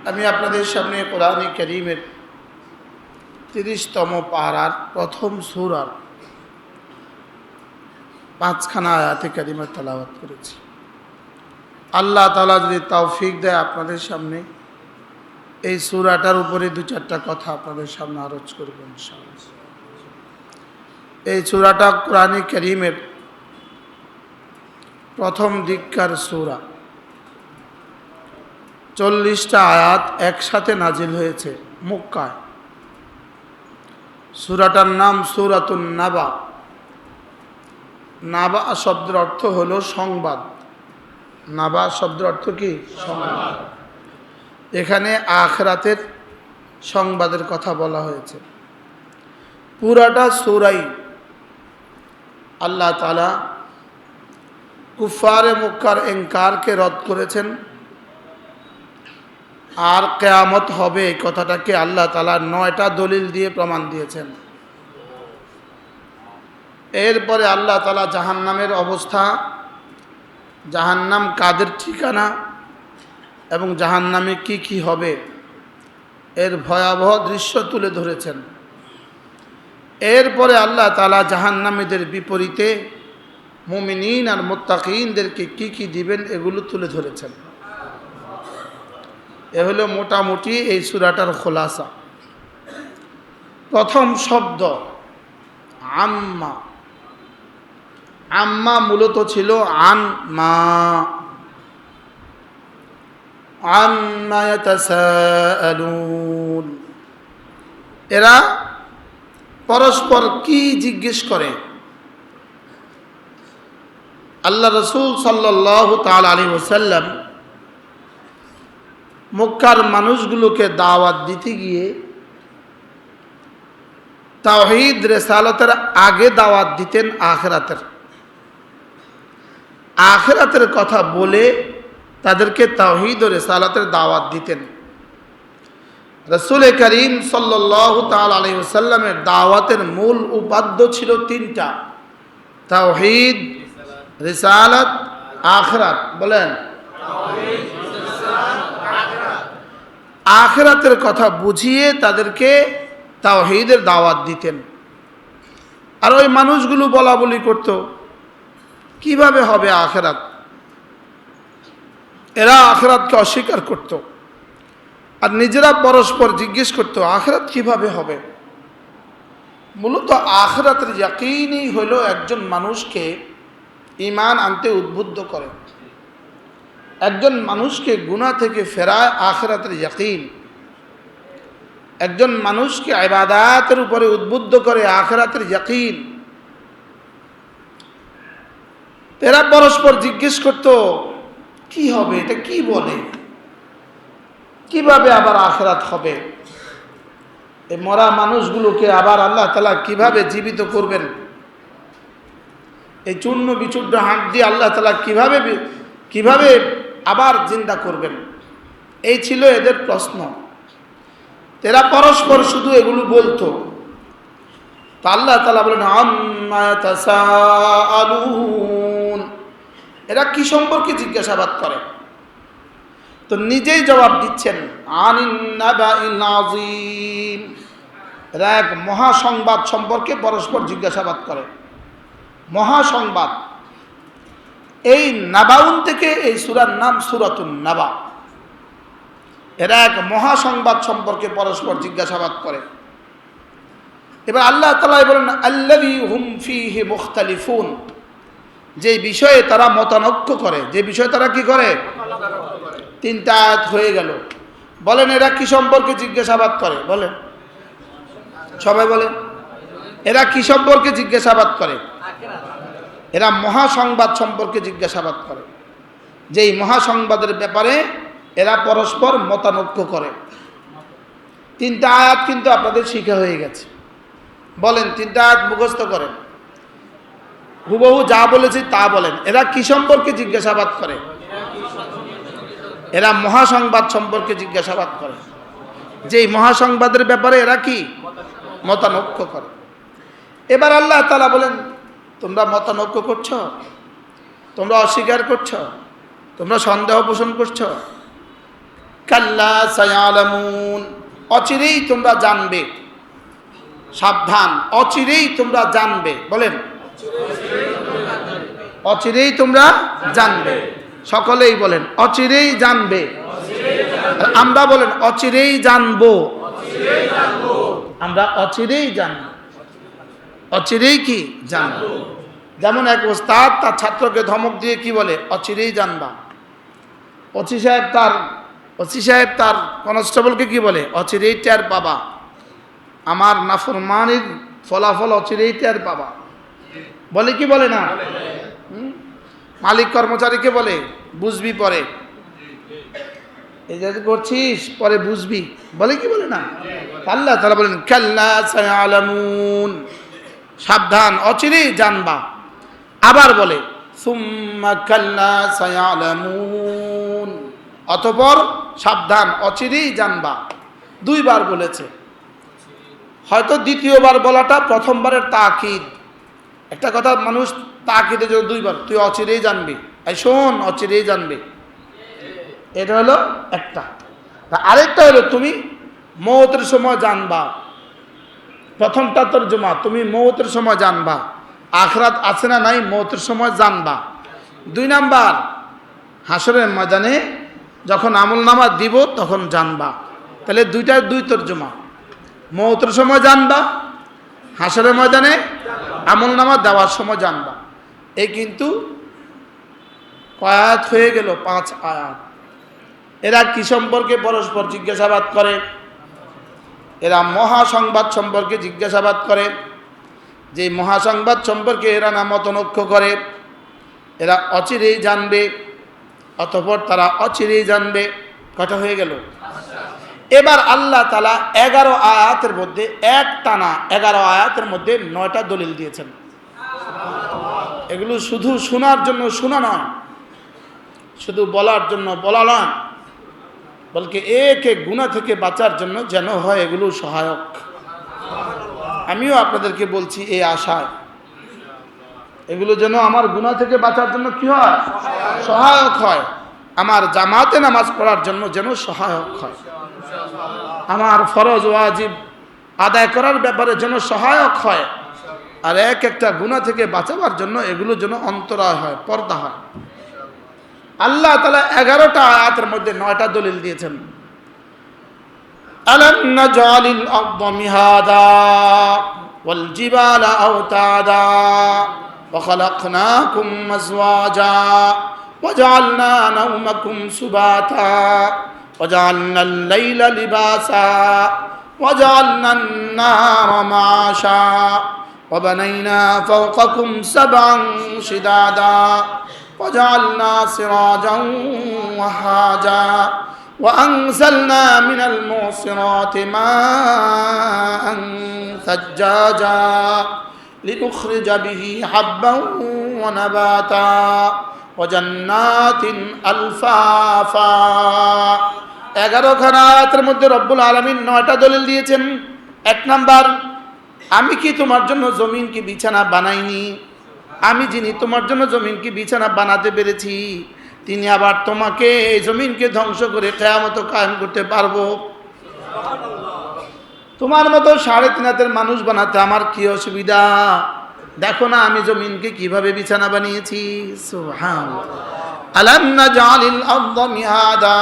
আমি আপনাদের সামনে কোরআনে কারীমের 30তম পারার প্রথম সূরার 5খানা আয়াতে কারিমা তেলাওয়াত করেছি। আল্লাহ তাআলা যদি তৌফিক দেয় আপনাদের সামনে এই সূরাটার উপরে 2-4টা কথা আপনাদের সামনে আরজ করব ইনশাআল্লাহ। এই সূরাটা কোরআনে কারীমের প্রথম দিককার সূরা। 40টা আয়াত একসাথে নাজিল হয়েছে মক্কায়। সূরাটার নাম সূরাতুন নাবা। নাবা শব্দের অর্থ হলো সংবাদ। নাবা শব্দের অর্থ কি? সংবাদ। এখানে আখিরাতের সংবাদের কথা বলা হয়েছে। পুরাটা সূরাই আল্লাহ তাআলা কুফারে মক্কার ইনকারকে রদ করেছেন, আর কিয়ামত হবে এই কথাটাকে আল্লাহ তাআলা 9টা দলিল দিয়ে প্রমাণ দিয়েছেন। এরপরে আল্লাহ তাআলা জাহান্নামের অবস্থা, জাহান্নাম কাদের ঠিকানা এবং জাহান্নামে কি কি হবে এর ভয়াবহ দৃশ্য তুলে ধরেছেন। এরপরে আল্লাহ তাআলা জাহান্নামীদের বিপরীতে মুমিনিন আর মুত্তাকিনদেরকে কি কি দিবেন এগুলো তুলে ধরেছেন। এ হলো মোটামুটি এই সূরাটার খোলাসা। প্রথম শব্দ আম্মা। আম্মা মূলত ছিল আম্মা আম্মা ইয়াতাসাআলুন। এরা পরস্পর কি জিজ্ঞেস করে। আল্লাহ রাসূল সাল্লাল্লাহু তাআলা আলাইহি ওয়াসাল্লাম মক্কার মানুষগুলোকে দাওয়াত দিতে গিয়ে তাওহীদ রিসালাতের আগে দাওয়াত দিতেন আখিরাতের। আখিরাতের কথা বলে তাদেরকে তাওহীদ ও রিসালাতের দাওয়াত দিতেন। রাসূল করিম সাল্লাল্লাহু তাআলা আলাইহি ওয়াসাল্লামের দাওয়াতের মূল উপাদ্য ছিল 3টা: তাওহীদ, রিসালাত, আখিরাত। বলেন আখিরাতের কথা বুঝিয়ে তাদেরকে তাওহীদের দাওয়াত দিতেন। আর ওই মানুষগুলো বলা বলি করত কিভাবে হবে আখিরাত। এরা আখিরাতকে অস্বীকার করত আর নিজেরা পরস্পর জিজ্ঞেস করত আখিরাত কিভাবে হবে। মূলত আখিরাতের ইয়াকিনই হলো একজন মানুষকে ঈমান আনতে উদ্বুদ্ধ করে, একজন মানুষকে গুনাহ থেকে ফেরায় আখিরাতের ইয়াকিন, একজন মানুষকে ইবাদতের উপরে উদ্বুদ্ধ করে আখিরাতের ইয়াকিন। এরা পরস্পর জিজ্ঞেস করত কি হবে, এটা কি বলে, কিভাবে আবার আখিরাত হবে, এই মরা মানুষগুলোকে আবার আল্লাহ তাআলা কিভাবে জীবিত করবেন, এই চূর্ণ বিচূর্ণ হাত দিয়ে আল্লাহ তাআলা কিভাবে আবার জিন্দা করবেন। এই ছিল এদের প্রশ্ন। এরা পরস্পর শুধু এগুলো বলতো। তো আল্লাহ তাআলা বলেন আম্মা ইয়াতাসাআলুন। এরা কি সম্পর্কে জিজ্ঞাসাবাদ করে? তো নিজেই জবাব দিচ্ছেন আনিন নাবাইল আযীম। এরা এক মহাসংবাদ সম্পর্কে পরস্পর জিজ্ঞাসাবাদ করে। মহাসংবাদ। এই নাবাউন থেকে এই সূরার নাম সূরাতুন নাবা। এরা এক মহাসংবাদ সম্পর্কে পরস্পর জিজ্ঞাসাবাদ করে। এবার আল্লাহ তাআলা বলেন আল্লাযী হুম ফীহি মুখতালিফুন। যে বিষয়ে তারা মতানৈক্য করে, যে বিষয়ে তারা কি করে, 3টা আয়াত হয়ে গেল। বলেন এরা কি সম্পর্কে জিজ্ঞাসাবাদ করে? বলেন সবাই বলেন এরা কি সম্পর্কে জিজ্ঞাসাবাদ করে? এরা মহাসংবাদ সম্পর্কে জিজ্ঞাসাবাদ করে। যেই মহাসংবাদের ব্যাপারে এরা পরস্পর মতানৈক্য করে। 3টা আয়াত কিন্তু আপনাদের শিখা হয়ে গেছে। বলেন 3টা আয়াত মুখস্থ করেন, হুবহু যা বলেছি তা বলেন। এরা কি সম্পর্কে জিজ্ঞাসাবাদ করে? এরা মহাসংবাদ সম্পর্কে জিজ্ঞাসাবাদ করে। যেই মহাসংবাদের ব্যাপারে এরা কি মতানৈক্য করে। এবার আল্লাহ তাআলা বলেন তোমরা মতানৈক্য করছো, তোমরা অস্বীকার করছো, তোমরা সন্দেহ পোষণ করছো, কাল্লা সায়ালামুন, অচিরেই তোমরা জানবে। সাবধান, অচিরেই তোমরা জানবে। বলেন, অচিরেই তোমরা জানবে। সকলেই বলেন, অচিরেই জানবে। আমরা বলেন, অচিরেই জানবো। আমরা অচিরেই জানবো। অচিরেই কি জানবো। যেমন এক ওস্তাদ তার ছাত্রকে ধমক দিয়ে কি বলে, অচিরেই জানবা। ওসি সাহেব তার কনস্টেবলকে কি বলে, অচিরেই টের পাবা। আমার নাফরমানির ফলাফল অচিরেই টের পাবা। বলে কি বলে না? মালিক কর্মচারীকে বলে, বুঝবি পরে, এই যে করছিস পরে বুঝবি। বলে কি বলে না? আল্লাহ তাআলা বলেন, কাল্লা সায়ালামুন, সাবধান, অচিরেই জানবা। আবার বলে, সুম্মা কাল্লা সায়ালামুন, অতঃপর সাবধান, অচিরেই জানবা। দুইবার বলেছে। হয়তো দ্বিতীয়বার বলাটা প্রথমবারের তাকিদ। একটা কথা মানুষ তাকিদে যদি দুইবার, তুই অচিরেই জানবি, এই শোন, অচিরেই জানবি, এটা হলো একটা। আরেকটা হলো তুমি মওতের সময় জানবা। প্রথমটা তরজমা, তুমি মওতের সময় জানবা। আখিরাত আছে না নাই, মওতের সময় জানবা। 2 নাম্বার, হাসরের ময়দানে যখন আমলনামা দিব তখন জানবা। তাহলে দুইটার 2 তরজমা, মওতের সময় জানবা, হাসরের ময়দানে আমলনামা দেওয়ার সময় জানবা। এই কিন্তু কয় আয়াত হয়ে গেল? 5 আয়াত। এরা কি সম্পর্কে পরস্পর জিজ্ঞাসাবাদ করে? এরা মহাসংবাদ সম্পর্কে জিজ্ঞাসাবাদ করে। যে মহাসংবাদ সম্পর্কে এরা না মতনৈক্য করে, এরা অচিরেই জানবে, অতঃপর তারা অচিরেই জানবে। কটা হয়ে গেল? এবার আল্লাহ তাআলা 11 আয়াতের মধ্যে, এক টানা 11 আয়াতের মধ্যে 9টা দলিল দিয়েছেন। এগুলো শুধু শোনার জন্য শোনা নয়, শুধু বলার জন্য বলা নয়, বলকে এক এক গুনাহ থেকে বাঁচার জন্য যেন হয় এগুলো সহায়ক। আমিও আপনাদেরকে বলছি এই আশায়, এগুলো যেন আমার গুনাহ থেকে বাঁচার জন্য কি হয়? সহায়ক হয়। আমার জামাতে নামাজ পড়ার জন্য যেন সহায়ক হয়। আমার ফরজ ওয়াজিব আদায় করার ব্যাপারে যেন সহায়ক হয়। আর এক একটা গুনাহ থেকে বাঁচাবার জন্য এগুলো যেন অন্তরায় হয়, পর্দা হয়। আল্লাহ তাআলা 11টা আয়াতের মধ্যে 9টা দলিল দিয়েছেন। আলাম নাজআলিল আরদা মিহাদা ওয়াল জিবালা আওতাদা ওয়া খালাকনাকুম আজওয়াজা ওয়া জাআলনা নাওমাকুম সুবাতা ওয়া জাআলনাল লাইলা লিবাসা ওয়া জাআলনান নারা মাআশা ওয়া বানাইনা ফাওকাকুম সাবআন শিদাদা وجعلنا سراجا وهاجا وأنزلنا من المعصرات ماء ثجاجا لنخرج به حبا ونباتا وجنات ألفافا। 11 আয়াতের মধ্যে রব্বুল আলামিন 9টা দলিল দিয়েছেন। 1 নাম্বার, আমি কি তোমার জন্য জমিনকে বিছানা বানাইনি? আমি যিনি তোমার জন্য জমিনকে বিছানা বানাতে পেরেছি, তিনি আবার তোমাকে এই জমিনকে ধ্বংস করে কিয়ামত কায়েম করতে পারবো। তোমার মতো 3.5 হাতের মানুষ বানাতে আমার কি অসুবিধা? দেখো না আমি জমিনকে কিভাবে বিছানা বানিয়েছি। সুবহানাল্লাহ। আলাম নাজআলিল আরদা মিহাদা,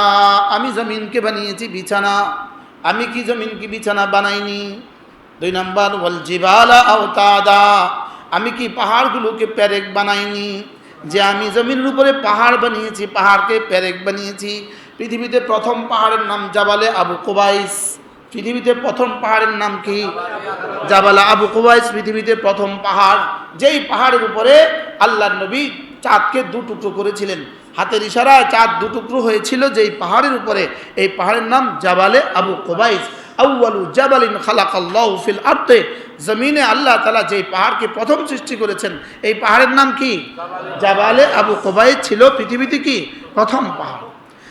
আমি জমিনকে বানিয়েছি বিছানা। আমি কি জমিনকে বিছানা বানাইনি? 2 নাম্বার, ওয়াল জিবালা আওতাদা, আমি কি পাহাড়গুলোকে পেরেক বানাইনি? যে আমি জমিনের উপরে পাহাড় বানিয়েছি, পাহাড়কে পেরেক বানিয়েছি। পৃথিবীতে প্রথম পাহাড়ের নাম জাবালে আবু কুবাইস। পৃথিবীতে প্রথম পাহাড়ের নাম কি? জাবালে আবু কুবাইস পৃথিবীতে প্রথম পাহাড়। যেই পাহাড়ের উপরে আল্লাহর নবী চাঁদকে 2 টুকরো করেছিলেন, হাতের ইশারায় চাঁদ 2 টুকরো হয়েছিল যেই পাহাড়ের উপরে। এই পাহাড়ের নাম জাবালে আবু কুবাইস। আউয়ালু জাবালিন খালাকাল্লাহু ফিল আরদে, জমিনে আল্লাহ তাআলা যেই পাহাড়কে প্রথম সৃষ্টি করেছেন এই পাহাড়ের নাম কি? জাবালে আবু কুবাইস ছিল পৃথিবীতে কি প্রথম পাহাড়।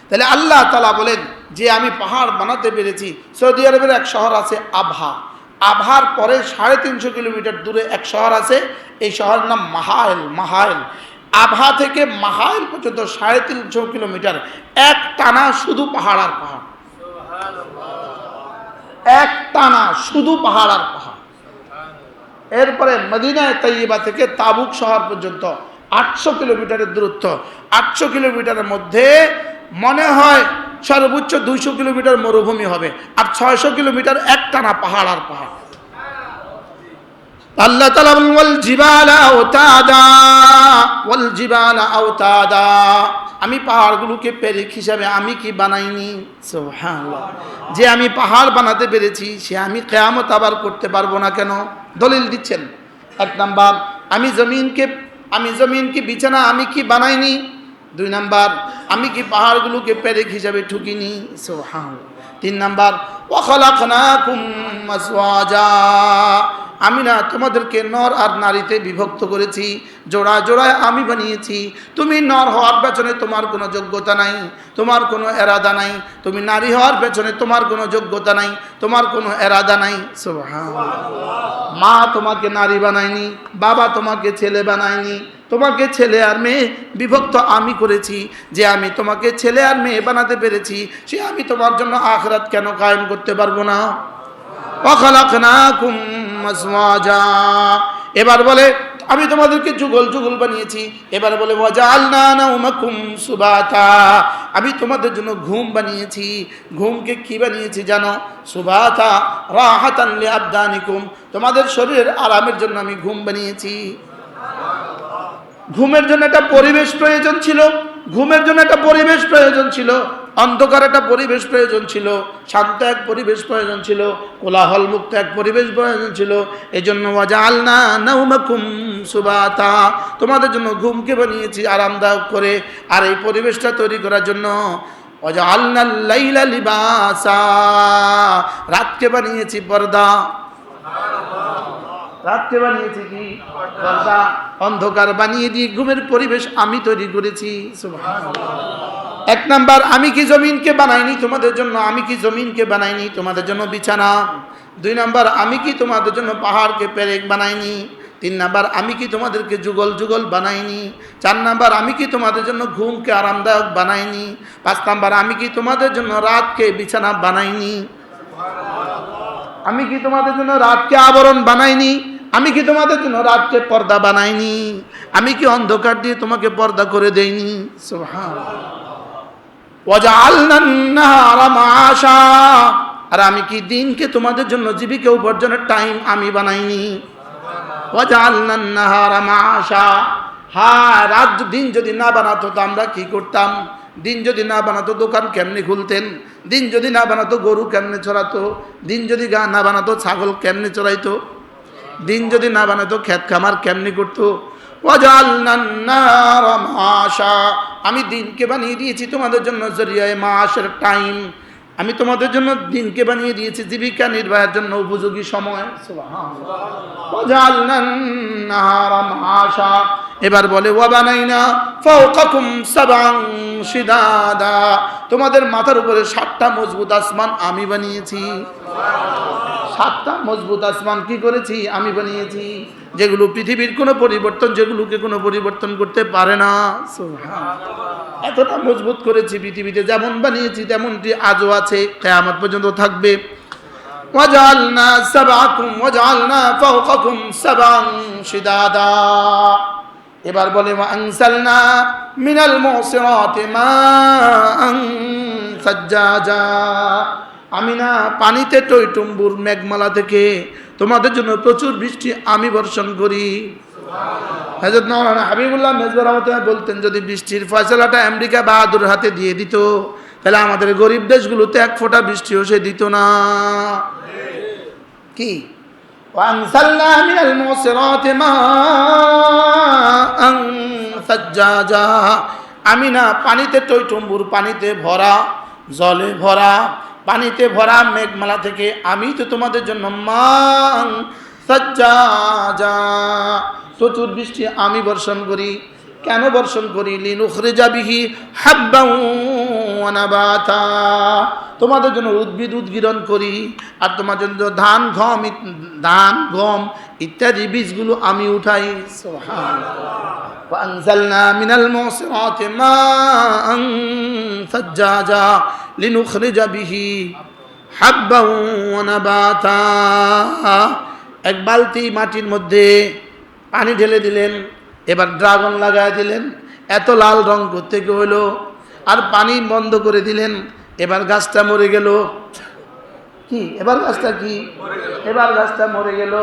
তাহলে আল্লাহ তাআলা বলেন যে আমি পাহাড় বানাতে পেরেছি। সৌদি আরবের এক শহর আছে আবহা। আবহার পরে 350 কিলোমিটার দূরে এক শহর আছে, এই শহরের নাম মাহাইল। আভা থেকে মাহাইল পর্যন্ত 350 কিলোমিটার এক টানা শুধু পাহাড় আর পাহাড়, এক টানা শুধু পাহাড় আর পাহাড়। এরপরে মদিনা তাইয়্যিবা থেকে তাবুক শহর পর্যন্ত 800 কিলোমিটারের দূরত্ব। 800 কিলোমিটারের মধ্যে মনে হয় সর্বোচ্চ 200 কিলোমিটার মরুভূমি হবে, আর 600 কিলোমিটার এক টানা পাহাড় আর পাহাড়। আল্লাহ তাআলা বলেন ওয়াল জিবালা আওতাদা, ওয়াল জিবালা আওতাদা, আমি পাহাড়গুলোকে পেরেক হিসাবে আমি কি বানাইনি? সুবহানাল্লাহ। যে আমি পাহাড় বানাতে পেরেছি সে আমি কিয়ামত আবার করতে পারবো না কেন? দলিল দিচ্ছেন। এক নাম্বার, আমি জমিনকে বিছানা আমি কি বানাইনি? 2 নাম্বার, আমি কি পাহাড়গুলোকে পেরেক হিসাবে ঠুকিনি? সুবহানাল্লাহ। 3 নাম্বার, ওয়া খালাকনাকুম আজওয়াজা, আমি না তোমাদেরকে নর আর নারীতে বিভক্ত করেছি, জোড়া জোড়ায় আমি বানিয়েছি। তুমি নর হওয়ার পেছনে তোমার কোনো যোগ্যতা নাই, তোমার কোনো এরাদা নাই। তুমি নারী হওয়ার পেছনে তোমার কোনো যোগ্যতা নাই, তোমার কোনো এরাদা নাই। সুবহানাল্লাহ। মা তোমাকে নারী বানায়নি, বাবা তোমাকে ছেলে বানায়নি, তোমাকে ছেলে আর মেয়ে বিভক্ত আমি করেছি। যে আমি তোমাকে ছেলে আর মেয়ে বানাতে পেরেছি সে আমি তোমার জন্য আখিরাত কেন কায়েম করতে পারবো না? ওয়াখালাকনাকুম আজওয়াজা, এবার বলে আমি তোমাদেরকে যুগল যুগল বানিয়েছি। এবার বলে ওয়াজআলনা নাওমাকুম সুবাতা, আমি তোমাদের জন্য ঘুম বানিয়েছি। ঘুমকে কি বানিয়েছি জানো? সুবাতা রাহাতান লিআবদানিকুম, তোমাদের শরীরের আরামের জন্য আমি ঘুম বানিয়েছি। ঘুমের জন্য একটা পরিবেশ প্রয়োজন ছিল, ঘুমের জন্য একটা পরিবেশ প্রয়োজন ছিল, অন্ধকার একটা পরিবেশ প্রয়োজন ছিল, শান্ত এক পরিবেশ প্রয়োজন ছিল, কোলাহল মুক্ত এক পরিবেশ প্রয়োজন ছিল। এই জন্য ওয়াজআলনা নাওমাকুম সুবাতা, তোমাদের জন্য ঘুমকে বানিয়েছি আরামদায়ক করে। আর এই পরিবেশটা তৈরি করার জন্য ওয়াজআলনাল লাইলা লিবাসা, রাতকে বানিয়েছি পর্দা। রাতকে বানিয়েছি কি? পর্দা। অন্ধকার বানিয়ে দিয়ে ঘুমের পরিবেশ আমি তৈরি করেছি। সুবহানাল্লাহ। এক নাম্বার, আমি কি জমিনকে বানাইনি তোমাদের জন্য? আমি কি জমিনকে বানাইনি তোমাদের জন্য বিছানা? 2 নাম্বার, আমি কি তোমাদের জন্য পাহাড়কে পেরেক বানাইনি? 3 নাম্বার, আমি কি তোমাদেরকে যুগল যুগল বানাইনি? 4 নাম্বার, আমি কি তোমাদের জন্য ঘুমকে আরামদায়ক বানাইনি? 5 নাম্বার, আমি কি তোমাদের জন্য রাতকে বিছানা বানাইনি? আমি কি তোমাদের জন্য রাতকে আবরণ বানাইনি? আমি কি তোমাদের জন্য রাতকে পর্দা বানাইনি? আমি কি অন্ধকার দিয়ে তোমাকে পর্দা করে দেইনি? সুবহানাল্লাহ। ওয়াজআলনান নাহারা মাআশা, আর আমি কি দিনকে তোমাদের জন্য জীবিকা উপার্জনের টাইম আমি বানাইনি? ওয়াজআলনান নাহারা মাআশা, হ্যাঁ রাত দিন যদি না বানাতো তো আমরা কি করতাম? দিন যদি না বানাতো দোকান কেমনে খুলতেন? দিন যদি না বানাতো গরু কেমনে চড়াতো? দিন যদি না বানাতো ছাগল কেমনে চড়াইতো? দিন যদি না বানাতো ক্ষেত খামার কেমনে করতো? ওয়াজআলনান নাহারা মাআশা, আমি দিনকে বানিয়ে দিয়েছি তোমাদের জন্য জরিয়ায়ে মাআশের টাইম। আমি তোমাদের জন্য দিনকে বানিয়ে দিয়েছি জীবিকা নির্বাহের জন্য উপযোগী সময়। সুবহানাল্লাহ। ওয়াজআলনান নাহারা মাআশা, এবার বলে ওয়া বানাইনা ফাওকাকুম সাবআন শিদাদা, তোমাদের মাথার উপরে 7টা মজবুত আসমান আমি বানিয়েছি। 7টা মজবুত আসমান কি করেছি? আমি বানিয়েছি, যেগুলো পৃথিবীর কোনো পরিবর্তন, যেগুলোকে কোনো পরিবর্তন করতে পারে না। সুবহানাল্লাহ। এতটা মজবুত করেছি পৃথিবীতে, যেমন বানিয়েছি তেমনটি আজও আছে, কিয়ামত পর্যন্ত থাকবে। ওয়াজআলনা সাবআকুম ওয়াজআলনা ফাওকাকুম সাবআন শিদাদা, এবার বলে ওয়া আনসালনা মিনাল মুসিরাতি মাআন সাজ্জাজা, আমি না পানিতে টইটুম্বুর মেঘমালা থেকে তোমাদের জন্য প্রচুর বৃষ্টি আমি বর্ষণ করি। হযরত মাওলানা হাবিবুল্লাহ মেজবাহ রাহমাতুল্লাহ বলতেন, যদি বৃষ্টির ফয়সালাটা আমেরিকা বাহাদুর হাতে দিয়ে দিত তাহলে আমাদের গরিব দেশগুলোতে এক ফোঁটা বৃষ্টিও সে দিত না। কি? ওয়ানসালনা মিনাল মুসিরাতি মাআন সাজ্জাজা, আমি না পানিতে টইটুম্বুর, পানিতে ভরা, জলে ভরা, পানিতে ভরা মেঘমালা থেকে আমি তো তোমাদের জন্য মান সাজ্জাজা প্রচুর বৃষ্টি আমি বর্ষণ করি। কেন বর্ষণ করি? লিনুখরিজা বিহি হাব্বান ওয়া নাবাতা, তোমাদের জন্য উদ্ভিদ উদ্গীরণ করি, আর তোমার জন্য ধান গম ইত্যাদি বীজগুলো আমি উঠাই। সুবহানাল্লাহ। وأنزلنا من المعصرات ماء ثجاجا لنخرج به حبا ونباتا। এক বালতি মাটির মধ্যে পানি ঢেলে দিলেন, এবার ড্রাগন লাগায় দিলেন, এত লাল রং করতে হলো, আর পানি বন্ধ করে দিলেন, এবার গাছটা মরে গেল। কি এবার গাছটা কি? এবার গাছটা মরে গেল।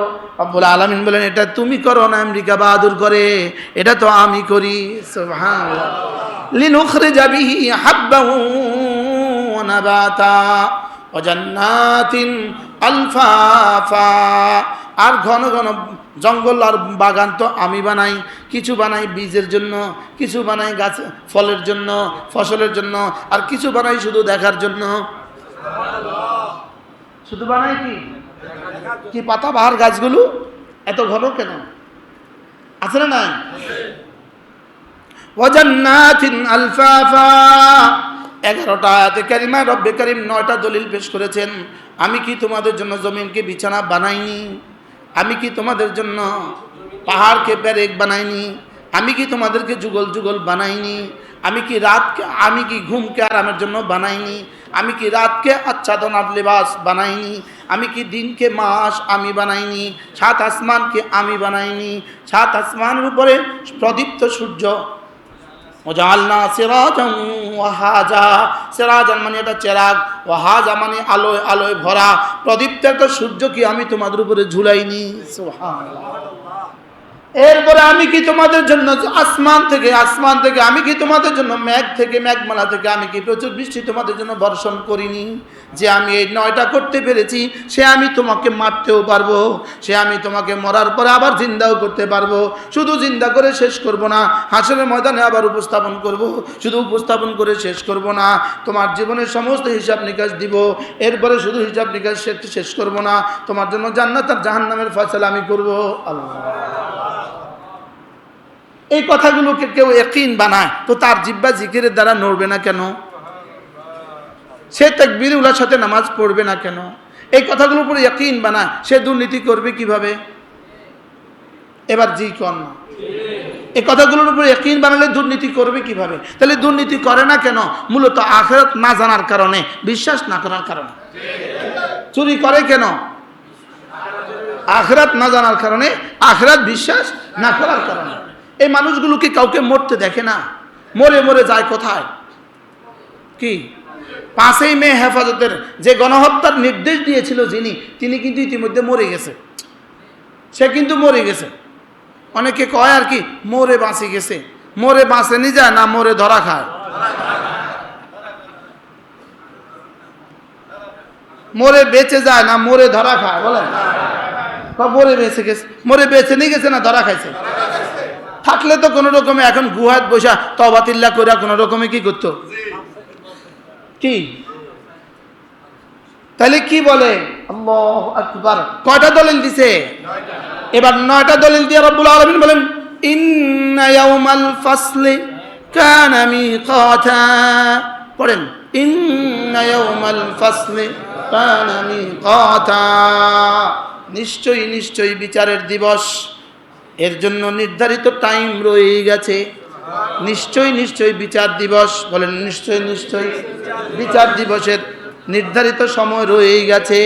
রব্বুল আলামিন বলেন, এটা তুমি করো না, আমেরিকা বাহাদুর করে, এটা তো আমি করি। সুবহানাল্লাহ। লিনুখরিজা বিহি হাব্বান ওয়া নাবাতা ওয়া জান্নাতিন আলফাফা। আর ঘন ঘন জঙ্গল আর বাগান তো আমি বানাই, কিছু বানাই বীজের জন্য, কিছু বানাই গাছ ফলের জন্য, ফসলের জন্য, আর কিছু বানাই শুধু দেখার জন্য। শুধু বানাই কি কি পাতা বাহার গাছগুলো এত ঘন কেন? আছে না নাই? ওয়া জান্নাতিন আলফাফা। 11টা আয়াতে কারিমায় রব্বে কারীম 9টা দলিল পেশ করেছেন। আমি কি তোমাদের জন্য জমিনকে বিছানা বানাইনি? আমি কি তোমাদের জন্য পাহাড়কে পেরেক বানাইনি? আমি কি তোমাদেরকে যুগল যুগল বানাইনি? আমি কি ঘুমকে আরামের জন্য বানাইনি? আমি কি রাতকে আচ্ছাদন আর লেবাস বানাইনি? আমি কি দিনকে মাস আমি বানাইনি? 7 আসমানকে আমি বানাইনি? 7 আসমানের উপরে প্রদীপ্ত সূর্য। ওয়াজালনা সিরাজান ওয়াহাজা। সিরাজান মানে এটা চেরাগ, ওয়াহাজা মানে আলোয় আলোয় ভরা প্রদীপ্ত একটা সূর্য কি আমি তোমাদের উপরে ঝুলাইনি? সুবহানাল্লাহ। এরপরে আমি কি তোমাদের জন্য আসমান থেকে আমি কি তোমাদের জন্য মেঘ থেকে মেঘমালা থেকে আমি কি প্রচুর বৃষ্টি তোমাদের জন্য বর্ষণ করিনি? যে আমি এই 9টা করতে পেরেছি, সে আমি তোমাকে মারতেও পারবো, সে আমি তোমাকে মরার পরে আবার জিন্দাও করতে পারবো। শুধু জিন্দা করে শেষ করব না, হাসরের ময়দানে আবার উপস্থাপন করব। শুধু উপস্থাপন করে শেষ করব না, তোমার জীবনের সমস্ত হিসাব নিকাশ দিব। এরপরে শুধু হিসাব নিকাশ শেষ করব না, তোমার জন্য জান্নাত আর জাহান্নামের ফয়সালা আমি করব। আল্লাহ। এই কথাগুলোকে কেউ ইয়াকিন বানায় তো তার জিহ্বা জিকিরের দ্বারা নড়বে না কেন? সে তাকবীরুল্লাহর সাথে নামাজ পড়বে না কেন? এই কথাগুলোর উপরে ইয়াকিন বানায় সে দুর্নীতি করবে কিভাবে? এবার জি কর না। এই কথাগুলোর উপরে ইয়াকিন বানালে দুর্নীতি করবে কিভাবে? তাহলে দুর্নীতি করে না কেন? মূলত আখিরাত না জানার কারণে, বিশ্বাস না করার কারণে। চুরি করে কেন? আখিরাত না জানার কারণে, আখিরাত বিশ্বাস না করার কারণে। এই মানুষগুলোকে কাউকে মরতে দেখে না, মরে মরে যায় কোথায়? কি 5ই মে হেফাজতের যে গণহত্যার নির্দেশ দিয়েছিল তিনি কিন্তু ইতিমধ্যে মরে গেছে। সে কিন্তু মরে গেছে। অনেকে কয় আর কি মরে বাঁচে গেছে। মরে বাঁচেনি যায় না, মরে ধরা খায়। মরে বেঁচে যায় না, মরে ধরা খায়। বলেন, মরে বেঁচে গেছে, মরে বেঁচে নিয়ে গেছে না ধরা খাইছে? থাকলে তো কোনো রকমে এখন গুহাত বসা তওবাতিল্লা করে কোনো রকমে কি করতো? কি তাহলে কি বলে? আল্লাহু আকবার। কয়টা দলিল দিছে? 9টা। এবার 9টা দলিল দিয়ে রব্বুল আলামিন বলেন, ইন্না ইয়াউমাল ফাসলি কানা মিকাতা। পড়েন, ইন্না ইয়াউমাল ফাসলি কানা মিকাতা। নিশ্চয়ই নিশ্চয়ই বিচারের দিবস, এর জন্য নির্ধারিত টাইম রয়ে গেছে। নিশ্চয়ই নিশ্চয়ই বিচার দিবস, বলেন নিশ্চয়ই নিশ্চয়ই বিচার দিবসের নির্ধারিত সময় রয়ে গেছে।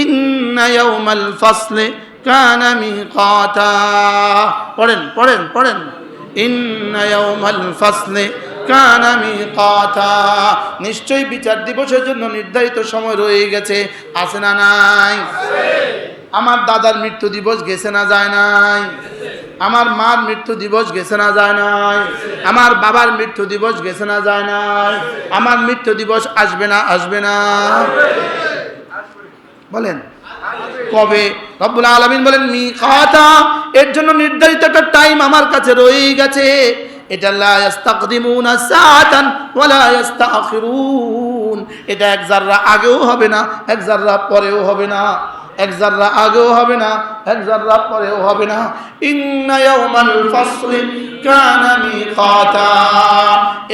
ইন্না ইয়াউমাল ফাসলি কানা মিকাতা। পড়েন পড়েন পড়েন, ইন্না ইয়াউমাল ফাসলি কানা মিকাতা। নিশ্চয়ই বিচার দিবসের জন্য নির্ধারিত সময় রয়ে গেছে। আছে না নাই? আমার দাদার মৃত্যু দিবস গেছে না যায় নাই? আমার মার মৃত্যু দিবস গেছে না যায় নাই? আমার বাবার মৃত্যু দিবস গেছে না যায় নাই? আমার মৃত্যু দিবস আসবে না আসবে না? বলেন কবে? রব্বুল আলামিন বলেন মিকাতা, এর জন্য নির্ধারিত একটা টাইম আমার কাছে রয়ে গেছে। এটা লা ইস্তাকদিমুনা সাআতান ওয়া লা ইস্তাখিরুন। এটা এক যাররা আগেও হবে না, এক যাররা পরেও হবে না, এক যাররা আগেও হবে না, এক যাররা পরেও হবে না। ইন্না ইয়াউমাল ফাসলি কানা মিকাতা।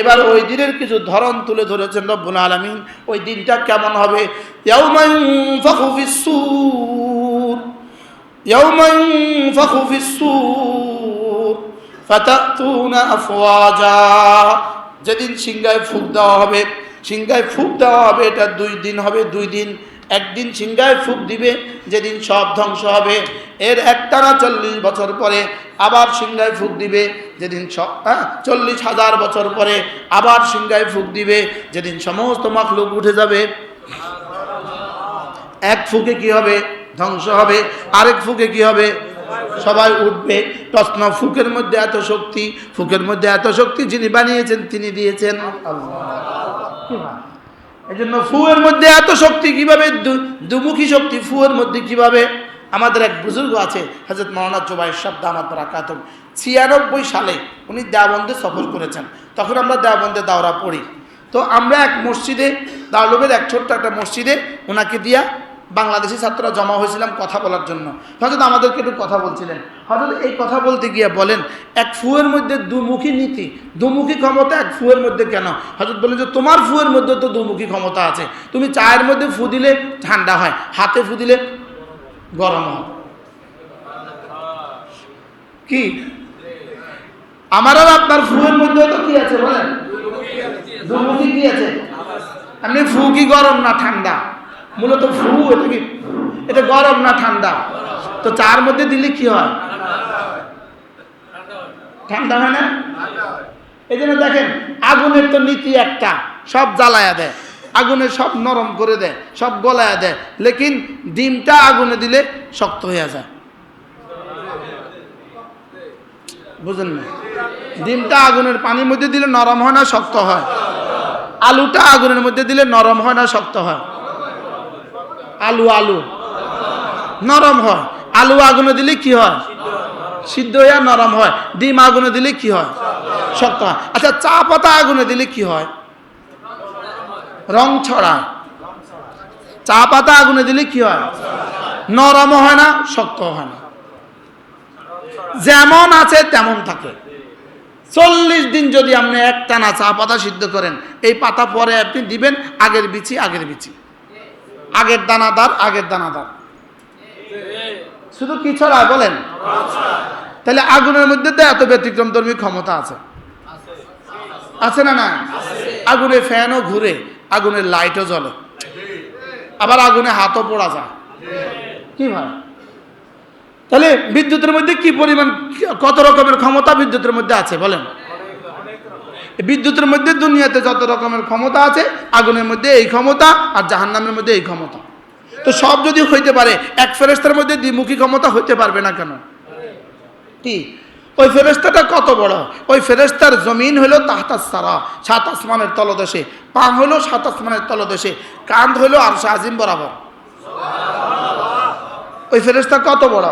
এবার ওই দিনের কিছু ধরন তুলে ধরেছেন রব্বুল আলামিন। ওই দিনটা কেমন হবে? ইয়াউমা ইনফাখু ফিস-সূর, ইয়াউমা ইনফাখু ফিস-সূর। ফাতাতুনা আফওয়াজা, যেদিন সিংহায় ফুঁক দেওয়া হবে, সিংহায় ফুঁক দেওয়া হবে, এটা 2 দিন হবে, 2 দিন। একদিন সিংহায় ফুঁক দিবে যেদিন সব ধ্বংস হবে, এর একটানা 40 বছর পরে আবার সিংহায় ফুঁক দিবে যেদিন 40,000 বছর পরে আবার সিংহায় ফুঁক দিবে যেদিন সমস্ত মাখলুক উঠে যাবে। এক ফুঁকে কি হবে? ধ্বংস হবে। আরেক ফুঁকে কি হবে? সবাই উঠবে। প্রশ্ন, ফুঁকের মধ্যে এত শক্তি, ফুঁকের মধ্যে এত শক্তি যিনি বানিয়েছেন তিনি দিয়েছেন আল্লাহ। এই জন্য ফুয়ের মধ্যে এত শক্তি কিভাবে? দুমুখী শক্তি ফুয়ের মধ্যে কিভাবে? আমাদের এক বুজুর্গ আছে হযরত মাওলানা জুবাইর সাহেব দামাত বারাকাতুহু, 96 সালে উনি দেওবন্দে সফর করেছেন। তখন আমরা দেওবন্দে দাওরা পড়ি। তো আমরা এক মসজিদে, দাওলবের এক ছোট্ট একটা মসজিদে ওনাকে দিয়া বাংলাদেশি ছাত্ররা জমা হয়েছিলাম কথা বলার জন্য। হযরত আমাদেরকে একটু কথা বলছিলেন। হযরত এই কথা বলতে গিয়ে বলেন, এক ফুয়ের মধ্যে দুমুখী নীতি, দুমুখী ক্ষমতা এক ফুয়ের মধ্যে কেন? হযরত বলেন যে তোমার ফুয়ের মধ্যে তো দুমুখী ক্ষমতা আছে। তুমি চায়ের মধ্যে ফু দিলে ঠান্ডা হয়, হাতে ফু দিলে গরম হয়। কি আমার আর আপনার ফুয়ের মধ্যে তো কি আছে বলেন? দুমুখী কি আছে? আপনি ফু কি গরম না ঠান্ডা? মূলত ফু এটা কি, এটা গরম না ঠান্ডা? তো চার মধ্যে দিলে কি হয়? ঠান্ডা হয় না? এই জন্য দেখেন আগুনের তো নীতি একটা, সব জ্বালায়া দেয়, আগুনে সব নরম করে দেয়, সব গলায়া দেয়, লেকিন ডিমটা আগুনে দিলে শক্ত হয়ে যায়। বুঝেন না? ডিমটা আগুনের পানির মধ্যে দিলে নরম হয় না শক্ত হয়? আলুটা আগুনের মধ্যে দিলে নরম হয় না শক্ত হয়? আলু নরম হয়। আলু আগুনে দিলে কি হয়? সিদ্ধ হয়ে নরম হয়। ডিম আগুনে দিলে কি হয়? শক্ত হয়। আচ্ছা, চা পাতা আগুনে দিলে কি হয়? রং ছড়ায়। চা পাতা আগুনে দিলে কি হয়? নরম হয় না শক্ত হয় না, যেমন আছে তেমন থাকে। 40 দিন যদি আপনি একটানা চা পাতা সিদ্ধ করেন, এই পাতা পরে আপনি দিবেন আগের বিচি, আগের দানাদার, শুধু কি ছড়ায় বলেন? তাহলে আগুনের মধ্যে তো এত ব্যতিক্রমধর্মী ক্ষমতা আছে না? না, আগুনে ফ্যানও ঘুরে, আগুনের লাইটও জ্বলে, আবার আগুনে হাতও পোড়া যায়। কি ভাই? তাহলে বিদ্যুতের মধ্যে কি পরিমাণ, কত রকমের ক্ষমতা বিদ্যুতের মধ্যে আছে বলেন? বিদ্যুতের মধ্যে দুনিয়াতে যত রকমের ক্ষমতা আছে, আগুনের মধ্যে এই ক্ষমতা, আর জাহান্নামের মধ্যে এই ক্ষমতা। তো সব যদি হইতে পারে, এক ফেরেশতার মধ্যে দ্বিমুখী ক্ষমতা হইতে পারবে না কেন? কি ওই ফেরেশতাটা কত বড়? ওই ফেরেশতার জমিন হলো তাহতাস সারা, 7 আসমানের তলদেশে, পা হলো 7 আসমানের তলদেশে, কাঁধ হলো আরশ আজিম বরাবর। ওই ফেরেশতা কত বড়?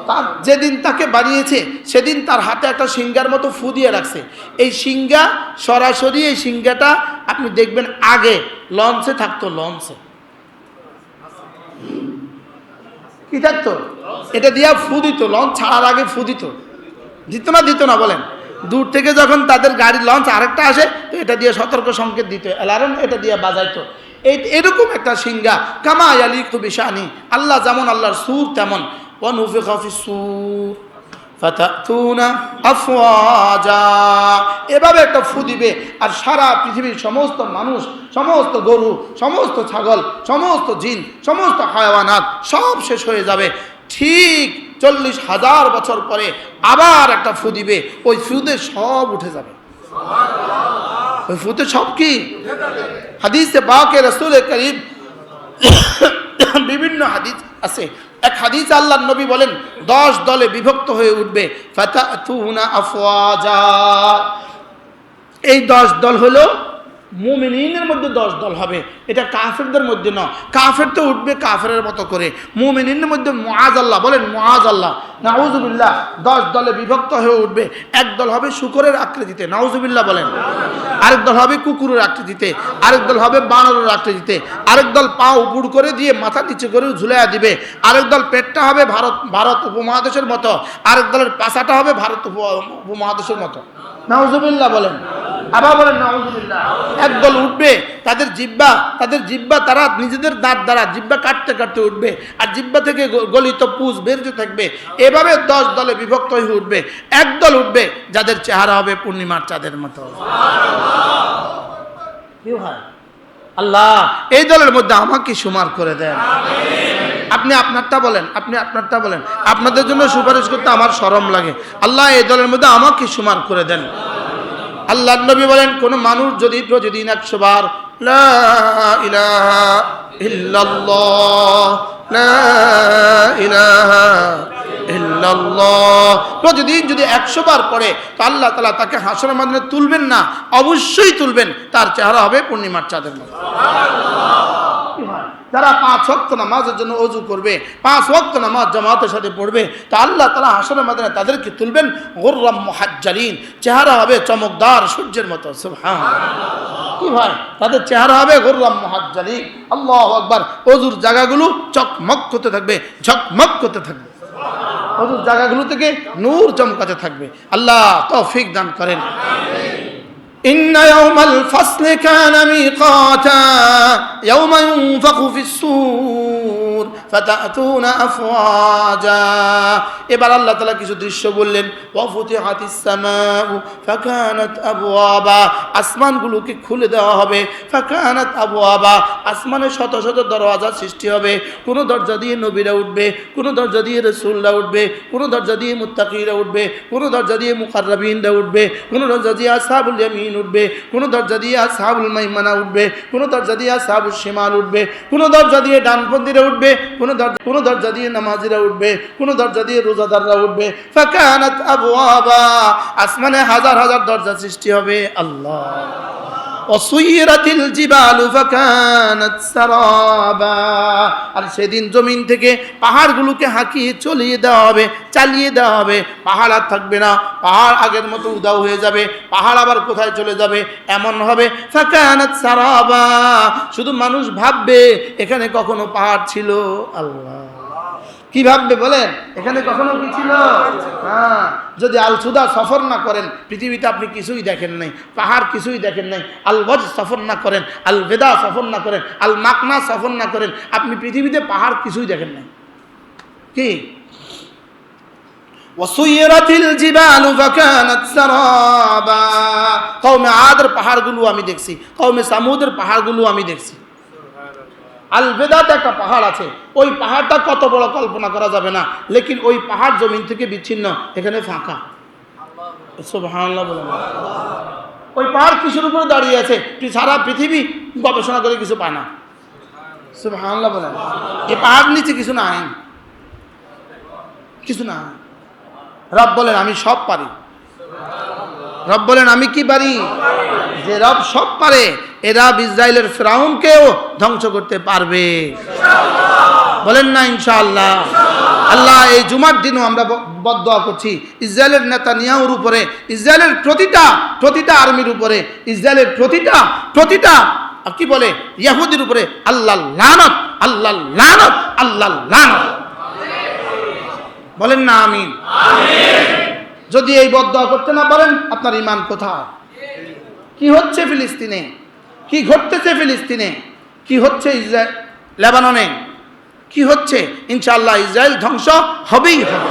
তার যেদিন তাকে বানিয়েছে সেদিন তার হাতে একটা সিংহার মতো ফু দিয়ে রাখছে। এই সিংহা সরাসরি, এই সিংহাটা আপনি দেখবেন আগে লঞ্চে থাকতো, লঞ্চে কি থাকতো? এটা দিয়া ফু দিত, লঞ্চ ছাড়ার আগে ফু দিত না বলেন? দূর থেকে যখন তাদের গাড়ি লঞ্চ আরেকটা আসে, তো এটা দিয়ে সতর্ক সংকেত দিত, অ্যালার্ম এটা দিয়ে বাজাইতো। এরকম একটা সিংহা, কামা ইয়ালিকু বিশানি, আল্লাহ যেমন আল্লাহর সূর তেমন। ওয়ানুফিখা ফিস-সূর ফাতাতুনা আফওয়াজা, এভাবে একটা ফু দিবে, আর সারা পৃথিবীর সমস্ত মানুষ, সমস্ত গরু, সমস্ত ছাগল, সমস্ত জিন, সমস্ত হায়াওয়ানাত সব শেষ হয়ে যাবে। ঠিক 40,000 বছর পরে আবার একটা ফু দিবে, ওই ফুতে সব উঠে যাবে। ওই ফুতে সব কি? হাদিসে পাকে রাসূল করিম বিভিন্ন হাদিস আছে। এক হাদিস আল্লাহর নবী বলেন 10 দলে বিভক্ত হয়ে উঠবে, ফাতাতুনা আফওয়াজা। এই 10 দল হলো মুমিনিনের মধ্যে 10 দল হবে, এটা কাফেরদের মধ্যে না। কাফের তো উঠবে কাফেরের মতো করে, মুমিনিনের মধ্যে মুআযাল্লাহ, বলেন মুআযাল্লাহ, নাউযুবিল্লাহ, 10 দলে বিভক্ত হয়ে উঠবে। এক দল হবে শূকরের আকৃতিতে, নাউযুবিল্লাহ বলেন। আরেক দল হবে কুকুরের আকৃতিতে, আরেক দল হবে বানরের আকৃতিতে, আরেক দল পা উপর করে দিয়ে মাথা নিচে করে ঝুলাইয়া দিবে, আরেক দল পেটটা হবে ভারত উপমহাদেশের মতো, আরেক দলের পাছাটা হবে ভারত উপমহাদেশের মতো, নাউযুবিল্লাহ বলেন। আবার বলেন নাউযুবিল্লাহ। একদল উঠবে, তাদের জিহ্বা তারা নিজেদের দাঁত দ্বারা জিহ্বা কাটতে কাটতে উঠবে, আর জিহ্বা থেকে গলিত পুঁজ বেরোতে থাকবে। এভাবে 10 দলে বিভক্ত হয়ে উঠবে। একদল উঠবে যাদের চেহারা হবে পূর্ণিমার চাঁদের মতো। কি হয় আল্লাহ এই দলের মধ্যে আমাকে সুমার করে দেন। আপনি আপনারটা বলেন, আপনি আপনারটা বলেন। আপনাদের জন্য সুপারিশ করতে আমার শরম লাগে। আল্লাহ এই দলের মধ্যে আমাকে সুমার করে দেন। আল্লাহ নবী বলেন, কোন মানুষ যদি প্রতিদিন 100 বার লা ইলাহা ইল্লাল্লাহ লা ইলাহা ইল্লাল্লাহ প্রতিদিন যদি 100 বার পড়ে, তো আল্লাহ তাআলা তাকে হাসরের ময়দানে তুলবেন না, অবশ্যই তুলবেন। তার চেহারা হবে পূর্ণিমার চাঁদের মতো। যারা 5 ওয়াক্ত নামাজের জন্য ওযু করবে, 5 ওয়াক্ত নামাজ জামাতের সাথে পড়বে, তা আল্লাহ তাআলা হাসরের ময়দানে তাদেরকে তুলবেন গুররাম মুহাজ্জালিন, চেহারা হবে চমকদার সূর্যের মতো। সুবহানাল্লাহ। কি ভাই, তাদের চেহারা হবে গুররাম মুহাজ্জালিন। আল্লাহু আকবার। ওযুর জায়গাগুলো চকমক করতে থাকবে, ঝকমক করতে থাকবে। ওযুর জায়গাগুলো থেকে নূর চমকাতে থাকবে। আল্লাহ তৌফিক দান করেন। إن يوم الفصل كان ميقاتا يوم ينفخ في الصور فتأتون أفواجا এবার আল্লাহ তাআলা কিছু দৃশ্য বললেন। ওয়াফুতিহাতিস সামাউ ফাকানাত আবওয়াবা, আসমানগুলোকে খুলে দেওয়া হবে। ফাকানাত আবওয়াবা, আসমানে শত শত দরওয়াজা সৃষ্টি হবে। কোন দরজা দিয়ে নবীরা উঠবে, কোন দরজা দিয়ে রাসূলরা উঠবে, কোন দরজা দিয়ে মুত্তাকিরা উঠবে, কোন দরজা দিয়ে মুকাররাবিনরা উঠবে, কোন দরজা দিয়ে আসহাবুল ইয়ামিন উঠবে, কোন দরজা দিয়ে আসহাবুল মাইমানা উঠবে, কোন দরজা দিয়ে আসহাবুশ শিমাল উঠবে, কোন দরজা দিয়ে ডানপন্থীরা উঠবে, কোন দরজা দিয়ে নামাজিরা উঠবে, কোন দরজা দিয়ে রোজাদাররা উঠবে। ফাকানাত আবওয়াবা, আসমানে হাজার হাজার দরজা সৃষ্টি হবে। আল্লাহ। ওয়াসুইরাতিল জিবালু ফাকানাত সারাবা, আর সেদিন জমিন থেকে পাহাড়গুলোকে হাঁকিয়ে চলিয়ে দেওয়া হবে, চালিয়ে দেওয়া হবে। পাহাড় আর থাকবে না, পাহাড় আগের মতো উধাও হয়ে যাবে। পাহাড় আবার কোথায় চলে যাবে এমন হবে। ফাকানাত সারাবা, শুধু মানুষ ভাববে এখানে কখনো পাহাড় ছিল। আল্লাহ, কি ভাববে বলেন, এখানে কখনো কি ছিল? হ্যাঁ, যদি আল সুদা সফর না করেন পৃথিবীতে আপনি কিছুই দেখেন নাই, পাহাড় কিছুই দেখেন নাই। আল ওয়াজ সফর না করেন, আল বেদা সফর না করেন, আল মাকনা সফর না করেন, আপনি পৃথিবীতে পাহাড় কিছুই দেখেন নাই। কি ওয়াসুইরাতিল জিবালু ফাকানাত সারাবা, কওমে আদের পাহাড়গুলো আমি দেখছি, কওমে সামুদের পাহাড়গুলো আমি দেখছি। আল বেদাতে একটা পাহাড় আছে, ওই পাহাড়টা কত বড় কল্পনা করা যাবে না, লেকিন ওই পাহাড় জমিন থেকে বিচ্ছিন্ন, এখানে ফাঁকা। সুবহানাল্লাহ বলেন। ওই পাহাড় কিসের উপরে দাঁড়িয়ে আছে সারা পৃথিবী গবেষণা করে কিছু পায় না। সুবহানাল্লাহ বলেন। এই পাহাড় নিচে কিছু নাই, কিছু না। রব বলেন আমি সব পারি। রব বলেন আমি কি পারি? যে রব সব পারে, এরা ইসরায়েলের ফিরাউনকেও ধ্বংস করতে পারবে। বলেন না ইনশাআল্লাহ। আল্লাহ এই জুমার দিনও আমরা বদদোয়া করছি ইসরায়েলের নেতানিয়াহুর উপরে, ইসরায়েলের প্রতিটা আর্মির উপরে, ইসরায়েলের প্রতিটা কি বলে ইহুদির উপরে আল্লাহ লানত, আল্লাহ লানত, আল্লাহ লানত। বলেন না আমিন। যদি এই বদদোয়া করতে না পারেন আপনার ঈমান কোথায়? কি হচ্ছে ফিলিস্তিনে, কি ঘটতেছে ফিলিস্তিনে, কি হচ্ছে ইসরায়েল লেবাননে, কি হচ্ছে? ইনশাআল্লাহ ইসরায়েল ধ্বংস হবেই হবে।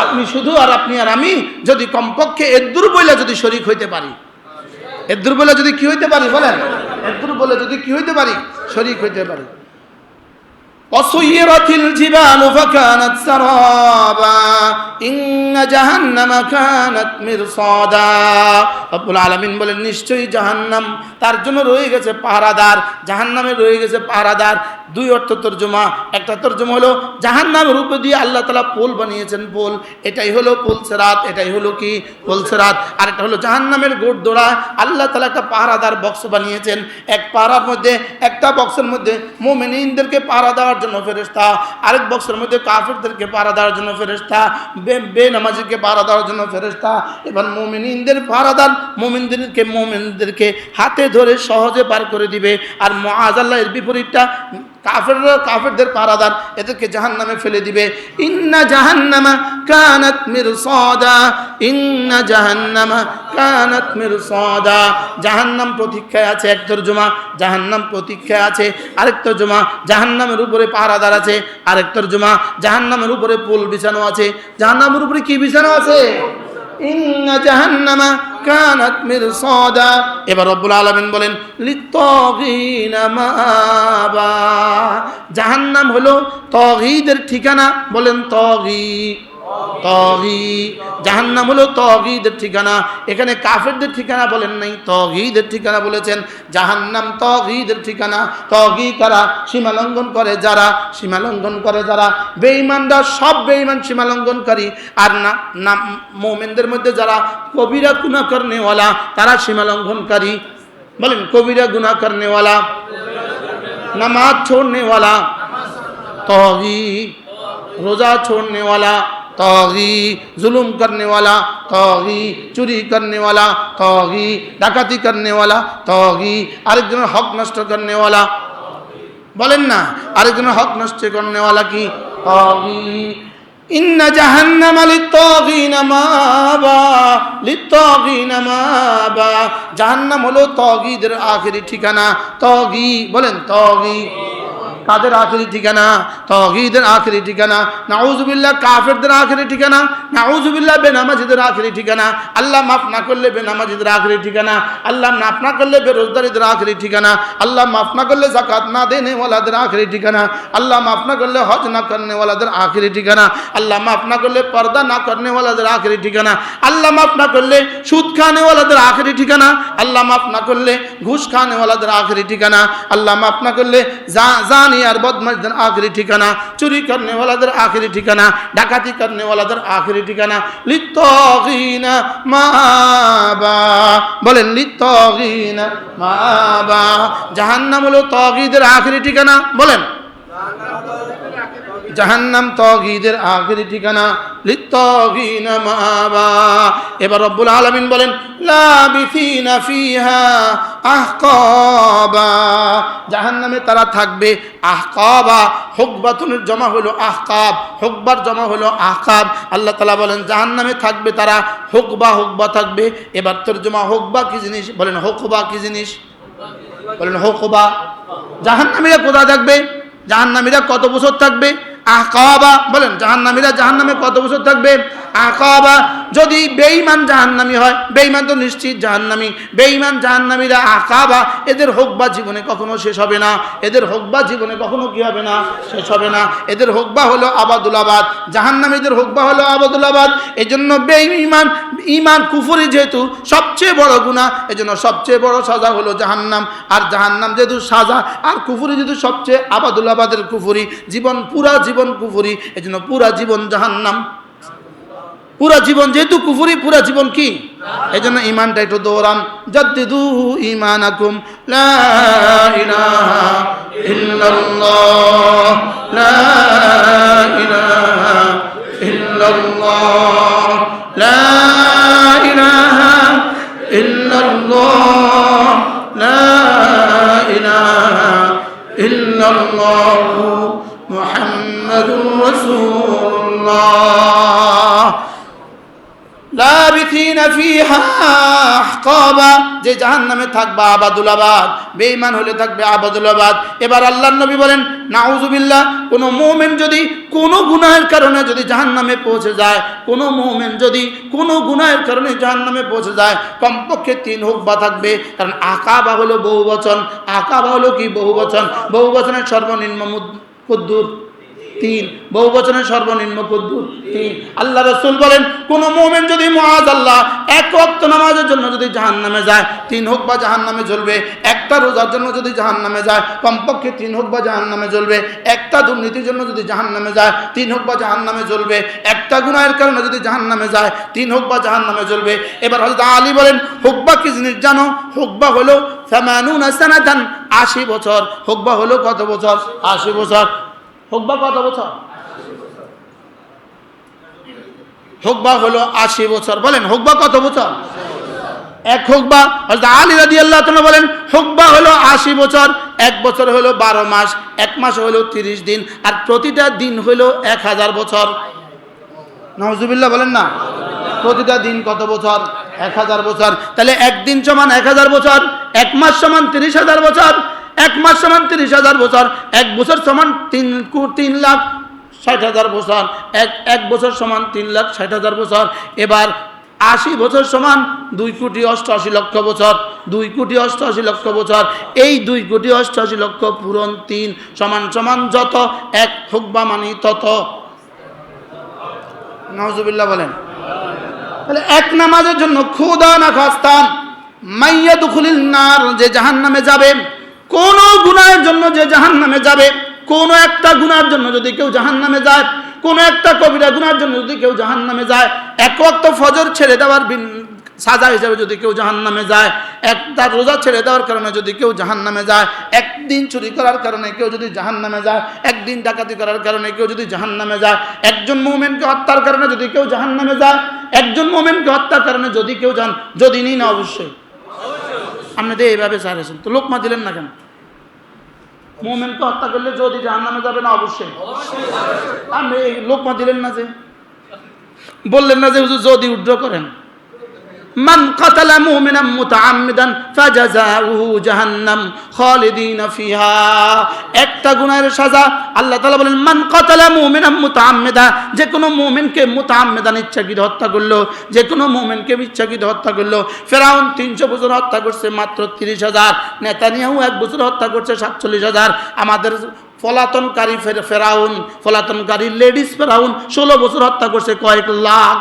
আপনি শুধু আর আপনি আর আমি যদি কমপক্ষে এদ্দুর বইলা যদি শরীক হইতে পারি, এদ্দুর বইলা যদি কি হইতে পারি বলেন, এদ্দুর বলে যদি কি হইতে পারি, শরীক হইতে পারি। ওয়াসুইরাতিল জিবালু ফাকানাত সারাবা ইন্না জাহান্নামা কানাত মিরসাদা। রব্বুল আলামিন বলেন নিশ্চয়ই জাহান্নাম, তার জন্য রয়ে গেছে পাহারাদার, জাহান্নামে রয়ে গেছে পাহারাদার। দুই অর্থ তর্জমা, একটা তর্জমা হলো জাহান্নামের উপর দিয়ে আল্লাহ তাআলা পোল বানিয়েছেন, পোল, এটাই হলো পোল সিরাত, এটাই হলো কি পোল সিরাত। আর একটা হলো জাহান্নামের গোড়দোড়া আল্লাহ তাআলা একটা পাহারাদার বক্স বানিয়েছেন। এক পাহারার মধ্যে, একটা বক্সের মধ্যে মুমিনদেরকে পাহারা দেওয়ার জন্য ফেরেশতা, আরেক বক্সের মধ্যে কাফিরদেরকে পাহারা দেওয়ার জন্য ফেরেশতা, বেনামাজিকে পাহারা দেওয়ার জন্য ফেরেশতা। এবার মুমিনদের পাহারাদার মুমিনদেরকে হাতে ধরে সহজে পার করে দিবে। আর মুআজ আল্লাহ এর বিপরীতটা কাফেরদের পাহারাদার, এদেরকে জাহান্নামে ফেলে দিবে। ইন্না জাহান্নামা কানাত মিরসাদা, ইন্না জাহান্নামা কানাত মিরসাদা। জাহান্নাম প্রতীক্ষায় আছে, এক তরজমা জাহান্নাম প্রতীক্ষায় আছে, আরেক তরজমা জাহান্নামের উপরে পাহারাদার আছে, আরেক তরজমা জাহান্নামের উপরে পুল বিছানো আছে। জাহান্নামের উপরে কি বিছানো আছে? ইন্না জাহান্নামা কানাত মিরসাদা। এবার রব্বুল আলামিন বলেন লিত্তাগিনা মাআবা। জাহান্নাম হলো তাগীদের ঠিকানা। বলেন তাগী, তাগী। জাহান্নাম হলো তাগীদের ঠিকানা। এখানে কাফেরদের ঠিকানা বলেন নাই, তাগীদের ঠিকানা বলেছেন। জাহান্নাম তাগীদের ঠিকানা। তাগী কারা? সীমা লঙ্ঘন করে যারা, সীমা লঙ্ঘন করে যারা। বেঈমানরা সব বেঈমান সীমা লঙ্ঘনকারী। আর না মুমিনদের মধ্যে যারা কবিরা গুনাহ করনেওয়ালা তারা সীমা লঙ্ঘনকারী। বলেন কবিরা গুনাহ করনেওয়ালা, নামাজ छोड़नेवाला तागी, रोज़ा छोड़ने वाला तागी, जुल्म करने वाला तागी, चुरी करने वाला तागी, डाकाती करने वाला तागी, आरेकजনের हक नष्ट करने वाला। বলেন না আরেকজনের হক নষ্ট करने वाला কি? तागी। ইন্না জাহান্নামা লিত্তাগিনা মাআবা, লিত্তাগিনা মাআবা। জাহান্নাম হলো তাগীদের আখেরি ঠিকানা। তাগী, বলেন তাগী। কাদের আখেরি ঠিকানা? তাগীদের আখেরি ঠিকানা। নাউযুবিল্লাহ কাফেরদের আখেরি ঠিকানা। নাউযুবিল্লাহ বেনামাজিদের আখেরি ঠিকানা। আল্লাহ মাফ না করলে বেনামাজিদের আখেরি ঠিকানা। আল্লাহ মাফ না করলে বেরোজগারীদের আখেরি ঠিকানা। আল্লাহ মাফ না করলে যাকাত না দেনে ওয়ালাদের আখেরি ঠিকানা। আল্লাহ মাফ না করলে হজ না করনে ওয়ালাদের আখেরি ঠিকানা। আল্লাহ মাফ না করলে পর্দা না করনে ওয়ালাদের আখেরি ঠিকানা। আল্লাহ মাফ না করলে সুদ খানে ওয়ালাদের আখেরি ঠিকানা। আল্লাহ মাফ না করলে ঘুষ খানে ওয়ালাদের আখেরি ঠিকানা। আল্লাহ মাফ না করলে জানি আর বদমাশদের আখেরি ঠিকানা। চুরি করনে ওয়ালাদের আখেরি ঠিকানা। ডাকাতি করনে ওয়ালাদের আখেরি ঠিকানা। লিত্তাগিনা মাআবা, বলেন লিত্তাগিনা মাআবা। জাহান্নাম হলো তাগীদের আখেরি ঠিকানা। বলেন জাহান্নাম তাগীদের আখেরি ঠিকানা। লিত্তাগিনা মাআবা। এবার রব্বুল আলামিন বলেন লাবিসিনা ফিহা আহকাবা। জাহান্নামে তারা থাকবে আহকাবা। হুকবাতুনের জমা হলো আহকাব, হুকবার জমা হলো আহকাব। আল্লাহ তাআলা বলেন জাহান্নামে থাকবে তারা হুকবা, হুকবা থাকবে। এবার তরজমা হুকবা কি জিনিস? বলেন হুকবা কি জিনিস? বলেন হুকবা। জাহান্নামীরা কোথায় থাকবে? জাহান্নামীরা কত বছর থাকবে? আহকাবা। বলেন জাহান্নামীরা জাহান্নামে কত বছর থাকবে? আহকাবা। যদি বেঈমান জাহান্নামী হয়, বেঈমান তো নিশ্চিত জাহান্নামী। বেঈমান জাহান্নামীরা আহকাবা। এদের হুকবা জীবনে কখনো শেষ হবে না। এদের হুকবা জীবনে কখনো কি হবে না? শেষ হবে না। এদের হুকবা হলো আবাদুলাবাদ। জাহান্নামীদের হুকবা হলো আবাদুলাবাদ। এজন্য বেঈমান ঈমান কুফরি যেহেতু সবচেয়ে বড় গুনাহ, এজন্য সবচেয়ে বড় সাজা হলো জাহান্নাম। আর জাহান্নাম যেহেতু সাজা, আর কুফরি যেহেতু সবচেয়ে আবাদুলাবাদের কুফরি, জীবন পুরা জীবন কুফরি, এজন্য পুরা জীবন জাহান্নাম। পুরা জীবন যেহেতু কুফরি, পুরা জীবন কি? এজন্য ঈমানটা একটু দৌড়ান। জাদ্দিদু ঈমানাকুম লা ইলাহা ইল্লাল্লাহ, লা ইলাহা ইল্লাল্লাহ, লা ইলাহা ইল্লাল্লাহ, লা ইলাহা ইল্লাল্লাহ মুহাম্মাদুর রাসূলুল্লাহ। লাবিথিনা ফিহা আহকাবা। যে জাহান্নামে থাকবে আবাদুলাবাদ, বেঈমান হলে থাকবে আবাদুলাবাদ। এবার আল্লাহর নবী বলেন নাউযুবিল্লাহ, কোন মুমিন যদি কোনো গুনাহের কারণে যদি জাহান্নামে পৌঁছে যায়, কোন মুমিন যদি কোনো গুনাহের কারণে জাহান্নামে পৌঁছে যায়, কমপক্ষে 3 হুকবা থাকবে। কারণ আকাবা হলো বহুবচন। আকাবা হলো কি? বহুবচন। বহুবচনের সর্বনিম্ন কদ্দুর? 3। বহুবচনের সর্বনিম্ন কদ্দুর? 3। আল্লাহ রাসূল বলেন কোন মুমিন যদি মুআযাল্লাহ এক ওয়াক্ত নামাজের জন্য যদি জাহান্নামে যায়, 3 হুকবা জাহান্নামে জ্বলবে। একটা রোজার জন্য যদি জাহান্নামে যায়, কমপক্ষে 3 হুকবা জাহান্নামে জ্বলবে। একটা দুর্নীতির জন্য যদি জাহান্নামে যায়, 3 হুকবা জাহান্নামে জ্বলবে। একটা গুনাহের কারণে যদি জাহান্নামে যায়, 3 হুকবা জাহান্নামে জ্বলবে। এবার হযরত আলী বলেন হুকবা কি জিনিস জানো? হুকবা হলো 80 সানাতান, 80 বছর। হুকবা হলো কত বছর? 80 বছর। হুকবা কত বছর? হুকবা হলো 80 বছর। বলেন হুকবা কত বছর? এক হুকবা। হযরত আলী রাদিয়াল্লাহু তাআলা বলেন হুকবা হলো 80 বছর। এক বছর হলো 12 মাস, এক মাস হলো 30 দিন, আর প্রতিটা দিন হলো 1000 বছর। নাউজুবিল্লাহ বলেন না। প্রতিটা দিন কত বছর? 1000 বছর। তাহলে একদিন সমান 1000 বছর, এক মাস সমান 30,000 বছর, এক মাস সমান 30,000 বছর, এক বছর সমান 3,60,000 বছর, এক বছর সমান 3,60,000 বছর। এবার 80 বছর সমান 2,88,00,000 বছর, 2,88,00,000 বছর। এই 2,88,00,000 পূরণ 3 সমান সমান যত, এক হুকবা মানে তত। নাউজুবিল্লাহ বলেন। তাহলে এক নামাজের জন্য খুদা না খাস্তান মাইয়া দুখুলিল নার, যে জাহান্নামে যাবে, কোন গুনাহের জন্য যে জাহান্নামে যাবে, কোন একটা গুনাহের জন্য যদি কেউ জাহান্নামে যায়, কোন একটা কবিরা গুনাহের জন্য যদি কেউ জাহান্নামে যায়, এক ওয়াক্ত ফজর ছেড়ে দেওয়ার সাজা হিসেবে যদি কেউ জাহান্নামে যায়, একটা রোজা ছেড়ে দেওয়ার কারণে যদি কেউ জাহান্নামে যায়, একদিন চুরি করার কারণে কেউ যদি জাহান্নামে যায়, একদিন ডাকাতি করার কারণে কেউ যদি জাহান্নামে যায়, একজন মুমিনকে হত্যার কারণে যদি কেউ জাহান্নামে যায়, একজন মুমিনকে হত্যার কারণে যদি কেউ যদি নিই না, অবশ্যই আপনাদের এইভাবে চাইছেন তো লোকমা দিলেন না কেন? মুমিনকে হত্যা করলে যদি জাহান্নামে যাবে না, অবশ্যই আপনি লোকমা দিলেন না, যে বললেন না যে হুজুর যদি উড্র করেন। মান কাতালা মুমিনান মুতাআম্মিদান ফাজাযাউহু জাহান্নাম খালিদিনা ফিহা। একটা গুনাহের সাজা আল্লাহ তাআলা বলেন মান কাতালা মুমিনান মুতাআম্মিদা, যে কোনো মুমিনকে মুতাআম্মিদান ইচ্ছাকৃত হত্যা করলো, যে কোনো মুমিনকে ইচ্ছাকৃত হত্যা করলো। ফেরাউন 300 বছর হত্যা করছে মাত্র 30,000, নেতানিয়াহু 1 বছর হত্যা করছে 47,000। আমাদের পলাতনকারী ফেরাউন, পলাতনকারী লেডিস ফেরাউন 16 বছর হত্যা করছে কয়েক লাখ।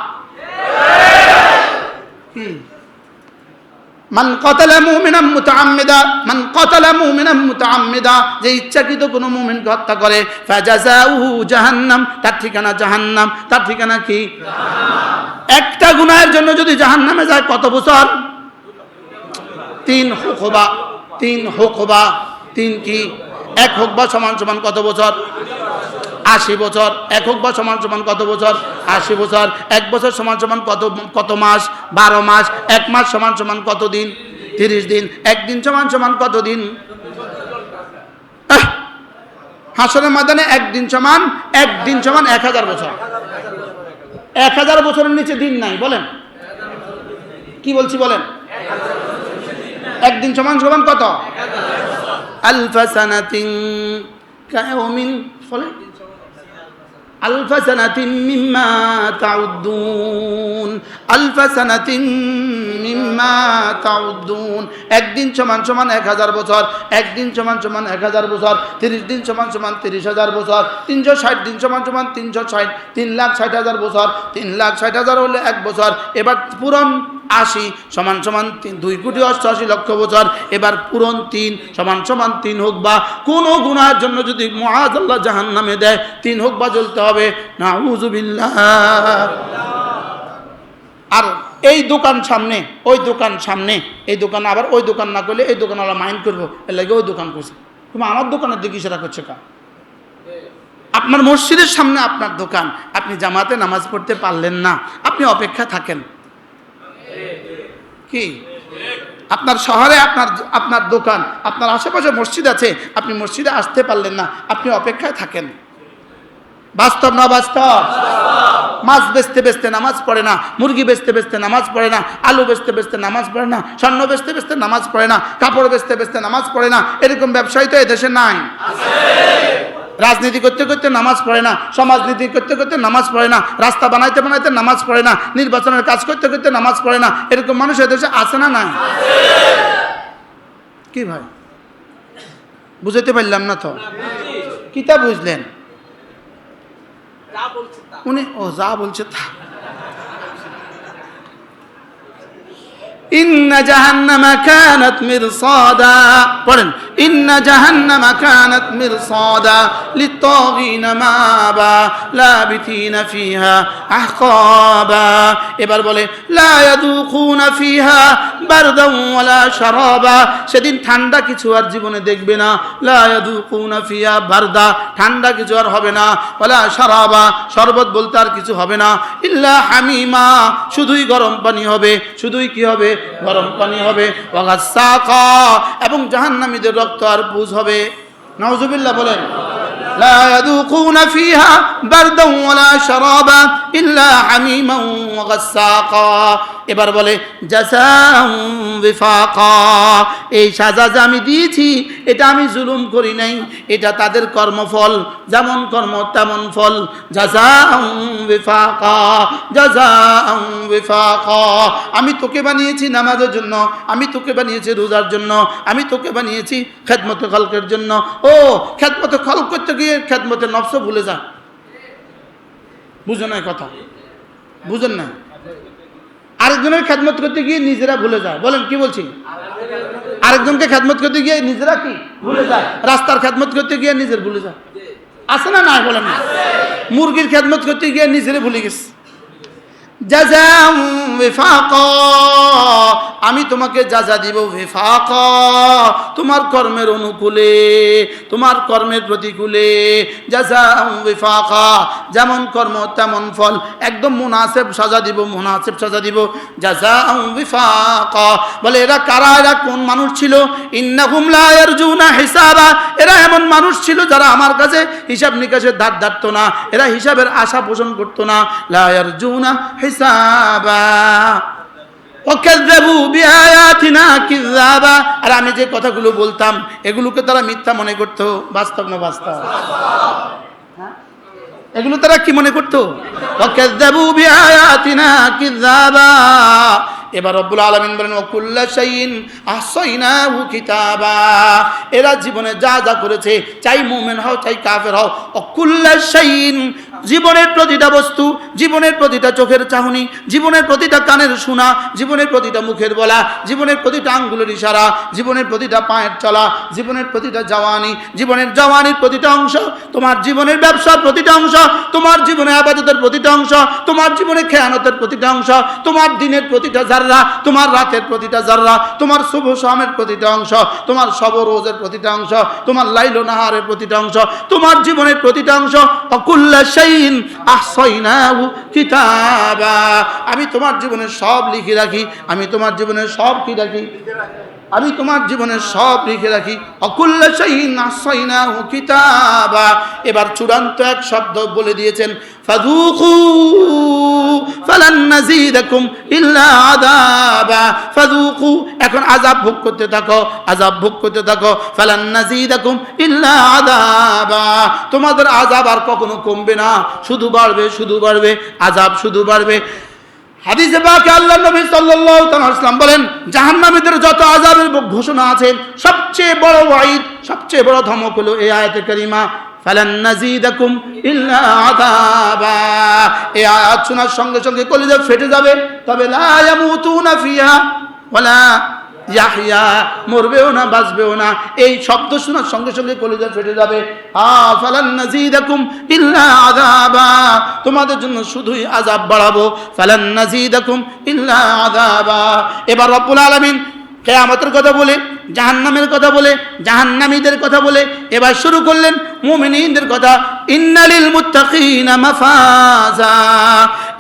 মান কাতালা মুমিনান মুতাআম্মিদা, মান কাতালা মুমিনান মুতাআম্মিদা, যে ইচ্ছাকৃত কোনো মুমিনকে হত্যা করে, ফাজাযাউহু জাহান্নাম, তার ঠিকানা জাহান্নাম। তার ঠিকানা কি? জাহান্নাম। একটা গুনাহের জন্য যদি জাহান্নামে যায় কত বছর? 3 হুকবা। 3 হুকবা, 3 কি? 1 হুকবা সমান সমান কত বছর? 80 বছর। 1 হুকবা সমান সমান কত বছর? 80 বছর। 1 বছর সমান সমান কত মাস? 12 মাস। 1 মাস সমান সমান কত দিন? 30 দিন। একদিন সমান সমান কত দিন? হাসরের ময়দানে একদিন সমান 1000 বছর। 1000 বছরের নিচে দিন নাই। বলেন কি বলছি বলেন? একদিন সমান সমান কত? আলফা সানাতিন কায়াউমিন, বলেন আলফা সানাতিন মিম্মা তাউদ্দুন, আলফা সানাতিন মিম্মা তাউদ্দুন। একদিন সমান সমান 1000 বছর, একদিন সমান সমান 1000 বছর, 30 দিন সমান সমান 30,000 বছর, 360 দিন সমান সমান 360, 3,60,000 বছর, 3,60,000 হলে 1 বছর। এবার পূরণ 80 সমান সমান 2,88,00,000 বছর। এবার পূরণ 3 সমান সমান 3 হুকবা। কোন গুনাহের জন্য যদি মুআযাল্লাহ জাহান্নামে দেয়, 3 হুকবা জ্বলতে হবে। নাউযুবিল্লাহ। আর এই দোকান সামনে, ওই দোকান সামনে, এই দোকান আবার ওই দোকান না করলে এই দোকানওয়ালা মাইন্ড করবো, এর লাগে ওই দোকান করছে। তুমি আমার দোকানের দিকে ইশারা করছে কা? আপনার মসজিদের সামনে আপনার দোকান, আপনি জামাতে নামাজ পড়তে পারলেন না, আপনি অপেক্ষা থাকেন। কি আপনার শহরে আপনার দোকান, আপনার আশেপাশে মসজিদ আছে, আপনি মসজিদে আসতে পারলেন না, আপনি অপেক্ষায় থাকেন। বাস্তব না বাস্তব? মাছ বেচতে বেচতে নামাজ পড়ে না, মুরগি বেচতে বেচতে নামাজ পড়ে না, আলু বেচতে বেচতে নামাজ পড়ে না, স্বর্ণ বেচতে বেচতে নামাজ পড়ে না, কাপড় বেচতে বেচতে নামাজ পড়ে না। এরকম ব্যবসায়ী তো এদেশে নাই। রাজনীতি করতে করতে নামাজ পড়ে না, সমাজনীতি করতে করতে নামাজ পড়ে না, রাস্তা বানাইতে বানাইতে নামাজ পড়ে না, নির্বাচনের কাজ করতে করতে নামাজ পড়ে না। এরকম মানুষ এদেশে আছে না? নাই। কি ভাই বুঝাইতে পারলাম না তো? কিতা বুঝলেন? উনি যা বলছে তা। ইন্না জাহান্নামা কানাত মিরসাদা, পড়েন ইন্না জাহান্নামা কানাত মিরসাদা লিত্তাগিনা মাবা লাবিথিনা ফিহা আহকাবা। এবার বলে লা ইয়াযুকুনা ফিহা বারদান ওয়ালা শারাবা, সেদিন ঠান্ডা কিছু আর জীবনে দেখবে না। লা ইয়াযুকুনা ফিহা বারদা, ঠান্ডা কিছু আর হবে না। ওয়ালা শারাবা, শরবত বলতে আর কিছু হবে না। ইল্লা হামিমা, শুধুই গরম পানি হবে। শুধুই কি হবে? গরম পানি হবে। ওয়াগাসাকা, এবং জাহান্নামীদের রক্ত আর পুজ হবে। নাউজুবিল্লাহ বলেন। لا يذوقون فيها بردا ولا شرابا إلا حميما وغساقا। এবার বলে জাযাআন বিফাকা। এই সাজা যে আমি দিয়েছি এটা আমি জুলুম করি নাই, এটা তাদের কর্মফল, যেমন কর্ম তেমন ফল। জাযাআন বিফাকা, জাযাআন বিফাকা। আমি তোকে বানিয়েছি নামাজের জন্য, আমি তোকে বানিয়েছি রোজার জন্য, আমি তোকে বানিয়েছি খেদমতে খলকের জন্য। ও খেদমতে খলক করতে গিয়ে খেদমতে নফস ভুলে যা। বুঝো না কথা, বুঝেন না? আরেকজনের খেদমত করতে গিয়ে নিজেরা ভুলে যায়। বলেন কি বলছি? আরেকজনকে খেদমত করতে গিয়ে নিজেরা কি ভুলে যায়? রাস্তার খেদমত করতে গিয়ে নিজের ভুলে যায়। আছে না নাই? বলেন না। মুরগির খেদমত করতে গিয়ে নিজেরে ভুলে গেছে। জাযাআন বিফাকা, আমি তোমাকে যাজা দিব বিফাকা, তোমার কর্মের অনুকূলে, তোমার কর্মের প্রতিকূলে। জাযাআন বিফাকা, যেমন কর্ম তেমন ফল, একদম মুনাসিব সাজা দিব, মুনাসিব সাজা দিব। জাযাআন বিফাকা। বলে এরা কারা? এরা কোন মানুষ ছিল? ইন্নাহুম লা ইয়ারজুনা হিসাবা। এরা এমন মানুষ ছিল যারা আমার কাছে হিসাব নিকাশের ধার ধারতো না, এরা হিসাবের আশা পোষণ করতো না। লা ইয়ারজুনা হিসাবা ওয়াকাযযাবু বিআয়াতিনা কিযাবা। আর আমি যে কথাগুলো বলতাম এগুলোকে তারা মিথ্যা মনে করতো। বাস্তব না বাস্তব? এগুলো তারা কি মনে করতো? ওয়াকাযযাবু বিআয়াতিনা কিযাবা। এবার রব্বুল আলামিন বলেন ওয়াকুল্লা শাইইন আহসাইনাহু কিতাবা। এরা জীবনে যা যা করেছে, চাই মুমিন হও চাই কাফের হও, ওয়াকুল্লা শাইইন, জীবনের প্রতিটা বস্তু, জীবনের প্রতিটা চোখের চাহনি, জীবনের প্রতিটা কানের শোনা, জীবনের প্রতিটা মুখের বলা, জীবনের প্রতিটা আঙ্গুলের ইশারা, জীবনের প্রতিটা পায়ের চলা, জীবনের প্রতিটা জওয়ানি, জীবনের জওয়ানির প্রতিটা অংশ, তোমার জীবনের ব্যবসার প্রতিটা অংশ, তোমার জীবনে ইবাদতের প্রতিটা অংশ, তোমার জীবনে খেয়ানতের প্রতিটা অংশ, তোমার দিনের প্রতিটা জাররা, তোমার রাতের প্রতিটা জাররা, তোমার শুভ শামের প্রতিটা অংশ, তোমার শব রোজের প্রতিটা অংশ, তোমার লাইল নাহারের প্রতিটা অংশ, তোমার জীবনের প্রতিটা অংশ। ওয়াকুল্লা শাইইন আহসাইনাহু কিতাবা। আমি তোমার জীবনের সব লিখে রাখি, আমি তোমার জীবনের সব কি রাখি? আমি তোমার জীবনের সব লিখে রাখি। ওয়াকুল্লা শাইইন আহসাইনাহু কিতাবা। এবার চূড়ান্ত এক শব্দ বলে দিয়েছেন, ফাযুকু ফালান নাযীদাকুম ইল্লা আযাবা। ফাযুকু, এখন আযাব ভোগ করতে থাকো, আযাব ভোগ করতে থাকো। ফালান নাযীদাকুম ইল্লা আযাবা, তোমাদের আযাব আর কখনো কমবে না, শুধু বাড়বে, শুধু বাড়বে, আযাব শুধু বাড়বে। হাদিসে পাকে আল্লাহর নবী সাল্লাল্লাহু তাআলা আলাইহি বলেন, জাহান্নামীদের যত আযাবের ঘোষণা আছে, সবচেয়ে বড় ওয়াইদ, সবচেয়ে বড় ধমক হলো এই আয়াতে কারিমা, ফালান নাযীদাকুম ইল্লা আযাবা। এই আয়াত শোনার সঙ্গে সঙ্গে কলিজা ফেটে যাবে। তবে লা ইয়ামুতুনা ফিহা ওয়ালা ইয়াহইয়া, মরবেও না বাঁচবেও না। এই শব্দ শোনার সঙ্গে সঙ্গে কলিজা ফেটে যাবে। ফালান নাযীদাকুম ইল্লা আযাবা, তোমাদের জন্য শুধুই আযাব বাড়াবো। ফালান নাযীদাকুম ইল্লা আযাবা। এবার রব্বুল আলামিন কিয়ামতের কথা বলে, জাহান্নামের কথা বলে, জাহান্নামীদের কথা বলে এবার শুরু করলেন মুমিনদের কথা। ইন্নালিল মুত্তাকিনা মাফাজা,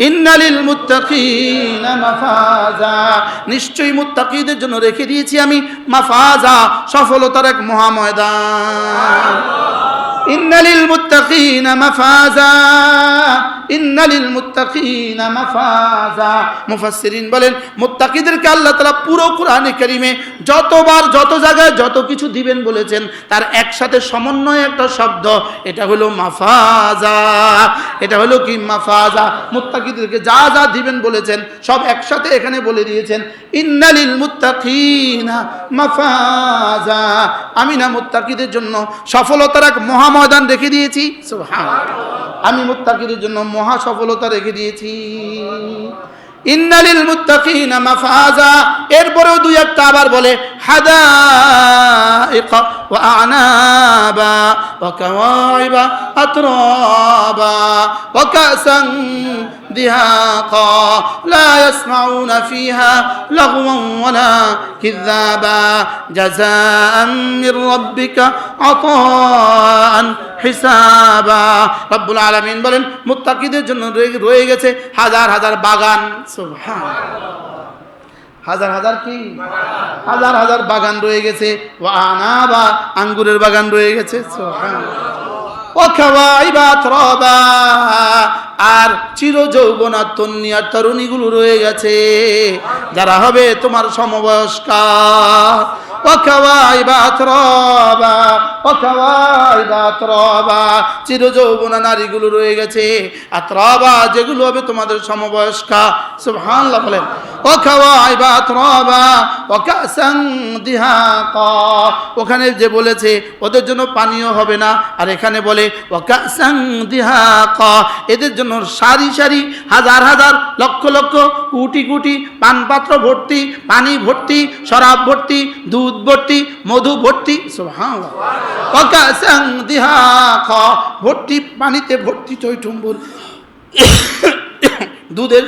ইন্নালিল মুত্তাকিনা মাফাজা। নিশ্চয়ই মুত্তাকিদের জন্য রেখে দিয়েছি আমি মাফাজা, সফলতার এক মহাময়দান। ইন্নালিল মুত্তাকিনা মাফাজা, ইন্নালিল মুত্তাকিনা মাফাজা। মুফাসসিরিন বলেন, মুত্তাকিদেরকে আল্লাহ তাআলা পুরো কোরআনে কারীমে যতবার যত জায়গায় যত কিছু দিবেন বলেছেন, তার একসাথে সমন্বয় একটা শব্দ, এটা হলো মাফাজা। এটা হলো কি? মাফাজা। মুত্তাকিদেরকে যা যা দিবেন বলেছেন সব একসাথে এখানে বলে দিয়েছেন, ইন্নালিল মুত্তাকিনা মাফাজা। আমি না মুত্তাকিদের জন্য সফলতার এক মহাময়দান রেখে দিয়েছি। সুবহানাল্লাহ, আমি মুত্তাকিদের জন্য মহা সফলতা রেখে দিয়েছি। ইন্নালিল মুত্তাকিনা মাফাজা। এরপরেও দুই একটা আবার বলে, হাদাইকা ওয়া আনাবা ওয়া কাওয়াইবা আতরাবা ওয়া কাসান দিহাকা লা ইয়াসমাউনা ফিহা লাগওয়ান ওয়ালা কিযাবা জাযাআন মির রাব্বিকা আতাআন হিসাবা। রব্বুল আলামিন বলেন, মুত্তাকিদের জন্য রয়ে গেছে হাজার হাজার বাগান। সুবহানাল্লাহ, হাজার হাজার কি হাজার হাজার বাগান রয়ে গেছে, ওয়া আনাবা আঙ্গুরের বাগান রয়ে গেছে, ওয়া কাওয়াইবা আতরাবা আর চির যৌবনা তন্নিয়ার তরুণীগুলো রয়ে গেছে যারা হবে তোমার সমবয়স্কা। ওয়া কাওয়াইবা আতরাবা ওয়া কাওয়াইবা আতরাবা চির যৌবনা নারীগুলো রয়ে গেছে, আতরাবা যেগুলো হবে তোমাদের সমবয়স্কা। সুবহানাল্লাহ বলেন। ওয়া কাওয়াইবা আতরাবা ওয়া কাসান দিহাকা, ওখানে যে বলেছে ওদের জন্য পানীয় হবে না, আর এখানে বলে ওয়া কাসান দিহাকা এদের জন্য সারি সারি হাজার হাজার লক্ষ লক্ষ কোটি কোটি পানপাত্র ভর্তি, পানি ভর্তি, শরাব ভর্তি, দুধ ভর্তি, মধু ভর্তি। সুবহানাল্লাহ। ওয়া কাসান দিহাকা ভর্তি, পানিতে ভর্তি টইটুম্বুর, দুধের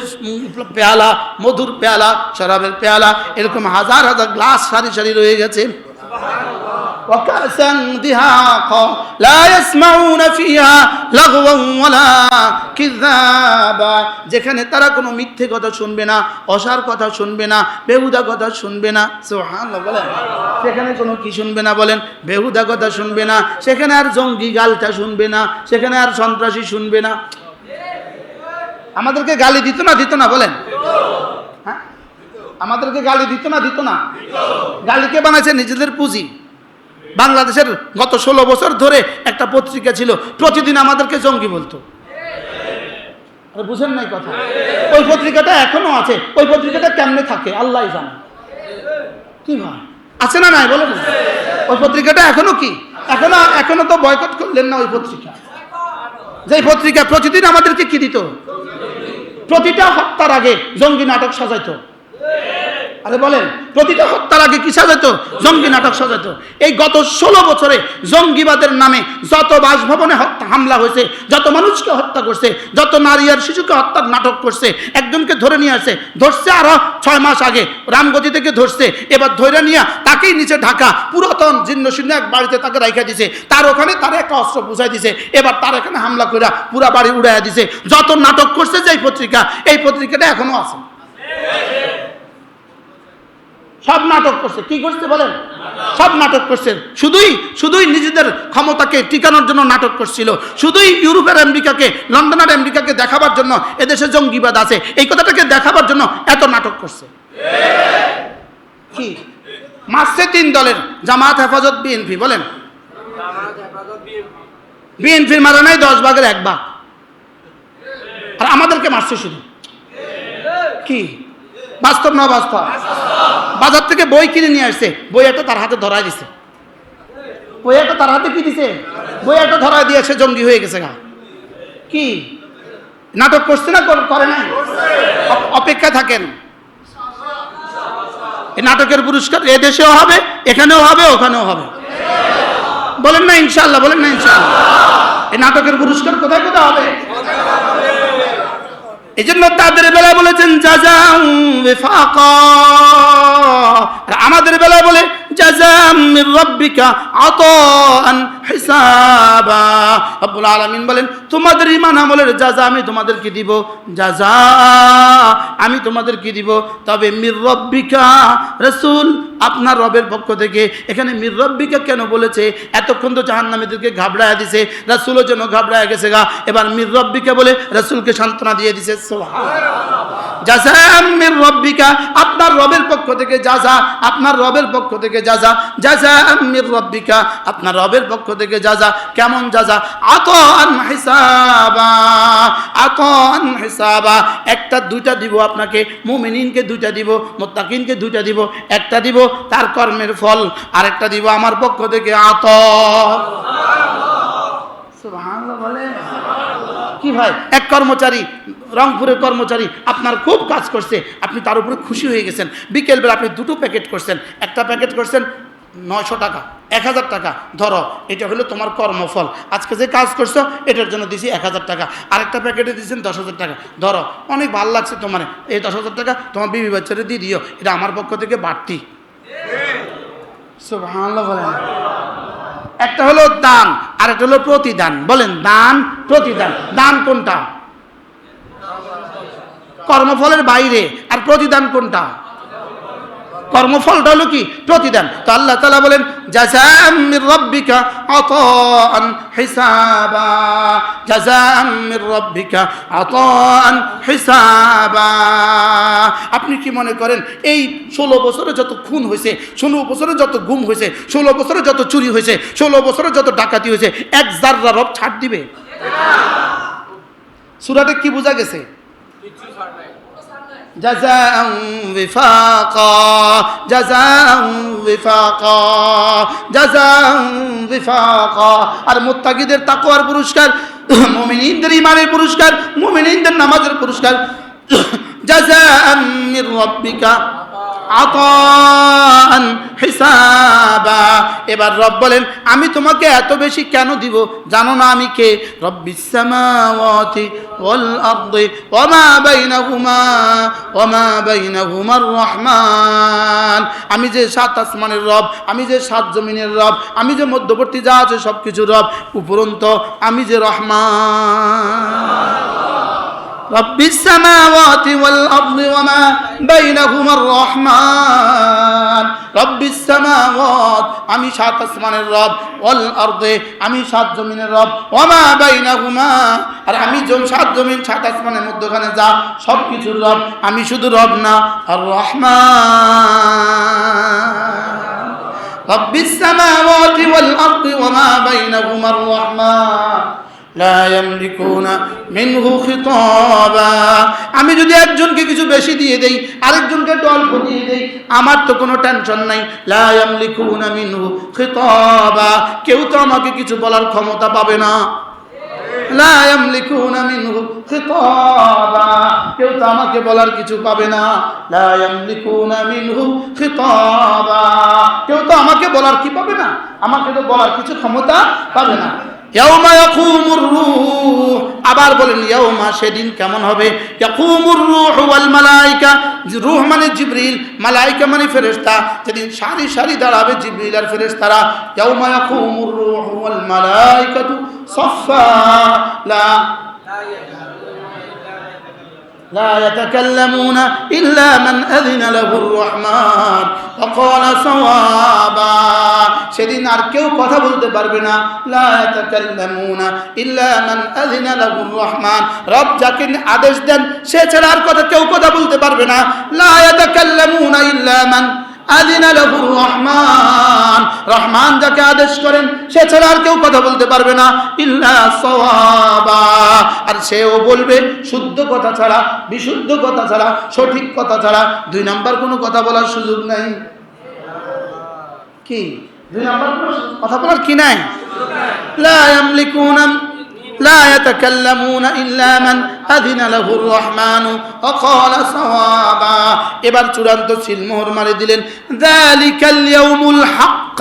পেয়ালা, মধুর পেয়ালা, শরাবের পেয়ালা, এরকম হাজার হাজার গ্লাস সারি সারি রয়ে গেছে। وكأسا دهاقا لا يسمعون فيها لغوا ولا كذابا যেখানে তারা কোনো মিথ্যে কথা শুনবে না, অসার কথা শুনবে না, বেহুদা কথা শুনবে না। সুবহানাল্লাহ বলেন। সেখানে কোনো কি শুনবে না বলেন? বেহুদা কথা শুনবে না, সেখানে আর জঙ্গি গালটা শুনবে না, সেখানে আর সন্ত্রাসী শুনবে না। আমাদেরকে গালি দিত না দিত না বলেন? হ্যাঁ, আমাদেরকে গালি দিত না দিত না? গালিকে বানাইছে নিজেদের পুঁজি। বাংলাদেশের গত 16 বছর ধরে একটা পত্রিকা ছিল, প্রতিদিন আমাদেরকে জঙ্গি বলতো। বুঝেন নাই কথা? ওই পত্রিকাটা এখনো আছে, ওই পত্রিকাটা কেমনে থাকে আল্লাহই জানে। কি ভাই আছে না নাই বলেন? ওই পত্রিকাটা এখনো কি এখনো তো বয়কট করলেন না ওই পত্রিকা। যে পত্রিকা প্রতিদিন আমাদেরকে কি দিত? প্রতিটা হত্যার আগে জঙ্গি নাটক সাজাইতো। আরে বলেন, প্রতিটা হত্যার আগে কি সাজাতো? জঙ্গি নাটক সাজাতো। এই গত 16 বছরে জঙ্গিবাদের নামে যত বাসভবনে হামলা হয়েছে, যত মানুষকে হত্যা করছে, যত নারী আর শিশুকে হত্যার নাটক করছে, একজনকে ধরে নিয়ে আসছে, ধরছে আরো 6 মাস আগে রামগতি থেকে ধরছে, এবার ধরে নিয়ে তাকেই নিচে ঢাকা পুরাতন জীর্ণ শীর্ণ এক বাড়িতে তাকে রাইখা দিছে, তার ওখানে তার একটা অস্ত্র বুঝাই দিছে, এবার তার এখানে হামলা করে পুরা বাড়ি উড়াইয়া দিছে। যত নাটক করছে যে পত্রিকা, এই পত্রিকাটা এখনো আছে। সব নাটক করছে। কি করছে বলেন? সব নাটক করছে। শুধুই নিজেদের ক্ষমতাকে টিকানোর জন্য নাটক করছিল, শুধুই ইউরোপের আমেরিকাকে, লন্ডনের আমেরিকাকে দেখাবার জন্য এদেশে জঙ্গিবাদ আছে এই কথাটাকে দেখাবার জন্য এত নাটক করছে। কি মারছে 3 দলের, জামাত, হেফাজত, বিএনপি। বলেন, বিএনপির মারা নাই 10 ভাগের 1 ভাগ, আর আমাদেরকে মারছে শুধু। কি বাস্তব না বাস্তব? বাজার থেকে বই কিনে নিয়ে আসছে, বই একটা তার হাতে ধরাই দিছে, বই একটা তার হাতে কি দিছে? বই একটা ধরাই দিয়েছে, জঙ্গি হয়ে গেছে গা। কি নাটক করছে না করে নাই? অপেক্ষা থাকেন, এই নাটকের পুরস্কার এদেশেও হবে, এখানেও হবে, ওখানেও হবে। বলেন না ইনশাআল্লাহ? বলেন না ইনশাআল্লাহ? এই নাটকের পুরস্কার কোথায় কোথায় হবে? এই জন্য তাদের বেলায় বলেছেন জাযাম ওয়াফাকা, আর আমাদের বেলায় বলে জাযাম মির রাব্বিকা আতাআন হিসাবা। রব্বুল আলামিন বলেন, তোমাদের ঈমান আমলের জাযা আমি তোমাদেরকে দিব, জাযা আমি তোমাদেরকে দিব, তবে মির রাব্বিকা, রাসূল আপনার রবের পক্ষ থেকে। এখানে মির রাব্বিকা কেন বলেছে? এতক্ষণ তো জাহান্নামীদেরকে ঘাবড়ায়া দিছে, রাসূলও যেন ঘাবড়ায়া গেছে গা, এবার মির রাব্বিকা বলে রাসূলকে সান্ত্বনা দিয়ে দিছে। সুবহানাল্লাহ। জাযাম মির রাব্বিকা, আপনার রবের পক্ষ থেকে জাযা, আপনার রবের পক্ষ থেকে জাযা, জাযাম মির রাব্বিকা, আপনার রবের পক্ষ থেকে জাযা। কেমন জাযা? আতাআন হিসাবা, আতাআন হিসাবা। একটা 2টা দিব আপনাকে, মুমিনিনকে 2টা দিব, মুত্তাকিনকে 2টা দিব। একটা দিব তার কর্মের ফল, আরেকটা দিব আমার পক্ষ থেকে আতা। সুবহানাল্লাহ বলে কি ভাই? এক কর্মচারী, রংপুরের কর্মচারী, আপনার খুব কাজ করছে, আপনি তার উপরে খুশি হয়ে গেছেন। বিকেলবেলা আপনি 2টো প্যাকেট করছেন, একটা প্যাকেট করছেন 900 টাকা, 1000 টাকা, ধরো এটা হলো তোমার কর্মফল, আজকে যে কাজ করছো এটার জন্য দিছি 1000 টাকা। আরেকটা প্যাকেটে দিয়েছেন 10,000 টাকা, ধরো অনেক ভালো লাগছে তোমার, এই 10,000 টাকা তোমার বিবি বাচ্চারে দিয়ে দিও, এটা আমার পক্ষ থেকে বাড়তি। সুবহানাল্লাহ বলেন। একটা হলো দান, আর একটা হলো প্রতিদান। বলেন দান, প্রতিদান। দান কোনটা? কর্মফলের বাইরে। আর প্রতিদান কোনটা? কর্মফলটা হলো কি? প্রতিদান। তো আল্লাহ তাআলা বলেন জাযাআম মির রাব্বিকা আতাআন হিসাবা, জাযাআম মির রাব্বিকা আতাআন হিসাবা। আপনি কি মনে করেন এই 16 বছরে যত খুন হয়েছে, 16 বছরে যত গুম হয়েছে, 16 বছরে যত চুরি হয়েছে, 16 বছরে যত ডাকাতি হয়েছে, এক জাররা রব ছাড় দিবে? সূরাতে কি বোঝা গেছে? জাযাআন ওয়িফাকা, জাযাআন ওয়িফাকা, জাযাআন ওয়িফাকা। আর মুত্তাকিদের তাকওয়ার পুরস্কার, মুমিনদের ঈমানের পুরস্কার, মুমিনদের নামাজের পুরস্কার। জাযাআন মির রাব্বিকা আতাআন হিসাবা। এবার রব বলেন আমি তোমাকে এত বেশি কেন দিব? জানো না আমি কে? রব্বিস সামাওয়াতি ওয়াল আরদি ওয়া মা বাইনাহুমার রহমান। আমি যে 7 আসমানের রব, আমি যে 7 জমিনের রব, আমি যে মধ্যবর্তী যা আছে সবকিছুর রব, উপরন্ত আমি যে রহমান। রব্বিস সামাওয়াতি ওয়াল আরদি ওয়া মা বাইনাহুমার রহমান। রব্বিস সামাওয়াত আমি 7 আসমানের রব, ওয়াল আরদি আমি 7 জমিনের রব, ওয়া মা বাইনাহুমা আর আমি 7 জমিন 7 আসমানের মধ্যখানে যা সবকিছুর রব। আমি শুধু রব না, আর রহমান। রব্বিস সামাওয়াতি ওয়াল আরদি ওয়া মা বাইনাহুমার রহমান লা ইয়ামলিকুনা মিনহু খিতাবা। আমি যদি একজনকে কিছু বেশি দিয়ে দেই, আরেকজনকে একটু অল্প দিয়ে দেই, আমার তো কোনো টেনশন নাই। লা ইয়ামলিকুনা মিনহু খিতাবা, কেউ তো আমাকে কিছু বলার ক্ষমতা পাবে না। লা ইয়ামলিকুনা মিনহু খিতাবা, কেউ তো আমাকে বলার কিছু পাবে না। লা ইয়ামলিকুনা মিনহু খিতাবা, কেউ তো আমাকে বলার কি পাবে না, আমাকে তো বলার কিছু ক্ষমতা পাবে না। ইয়াউমা ইয়াকুমুর রূহ, আবার বলেন ইয়াউমা, সেদিন কেমন হবে? ইয়াকুমুর রূহ ওয়াল মালায়েকা, রূহ মানে জিবরিল, মালায়েকা মানে ফেরেশতা। যেদিন সারি সারি দাঁড়াবে জিবরিল আর ফেরেশতারা। ইয়াউমা ইয়াকুমুর রূহ ওয়াল মালায়েকাতু সাফফা لا يتكلمون إلا من أذن له الرحمن وقال صوابا। সেদিন আর কেউ কথা বলতে পারবে না। لا يتكلمون إلا من أذن له الرحمن, রব যাকে আদেশ দেন সে ছাড়া আর কেউ কথা বলতে পারবে না। لا يتكلمون إلا من আযিনা লাহুর রহমান, রহমান যাকে আদেশ করেন সে ছাড়া আর কেউ কথা বলতে পারবে না। ইল্লা সাওয়াবা, আর সেও বলবে শুদ্ধ কথা ছাড়া, বিশুদ্ধ কথা ছাড়া, সঠিক কথা ছাড়া। 2 নাম্বার কোনো কথা বলার সুযোগ নাই। কি 2 নাম্বার কোনো কথা বলার কি নাই? লা ইয়ামলিকুনা لا يتكلمون إلا من أذن له الرحمن وقال صوابا। এবার চূড়ান্ত সিলমোহর মারি দিলেন। যালিকাল ইয়াউমুল হক,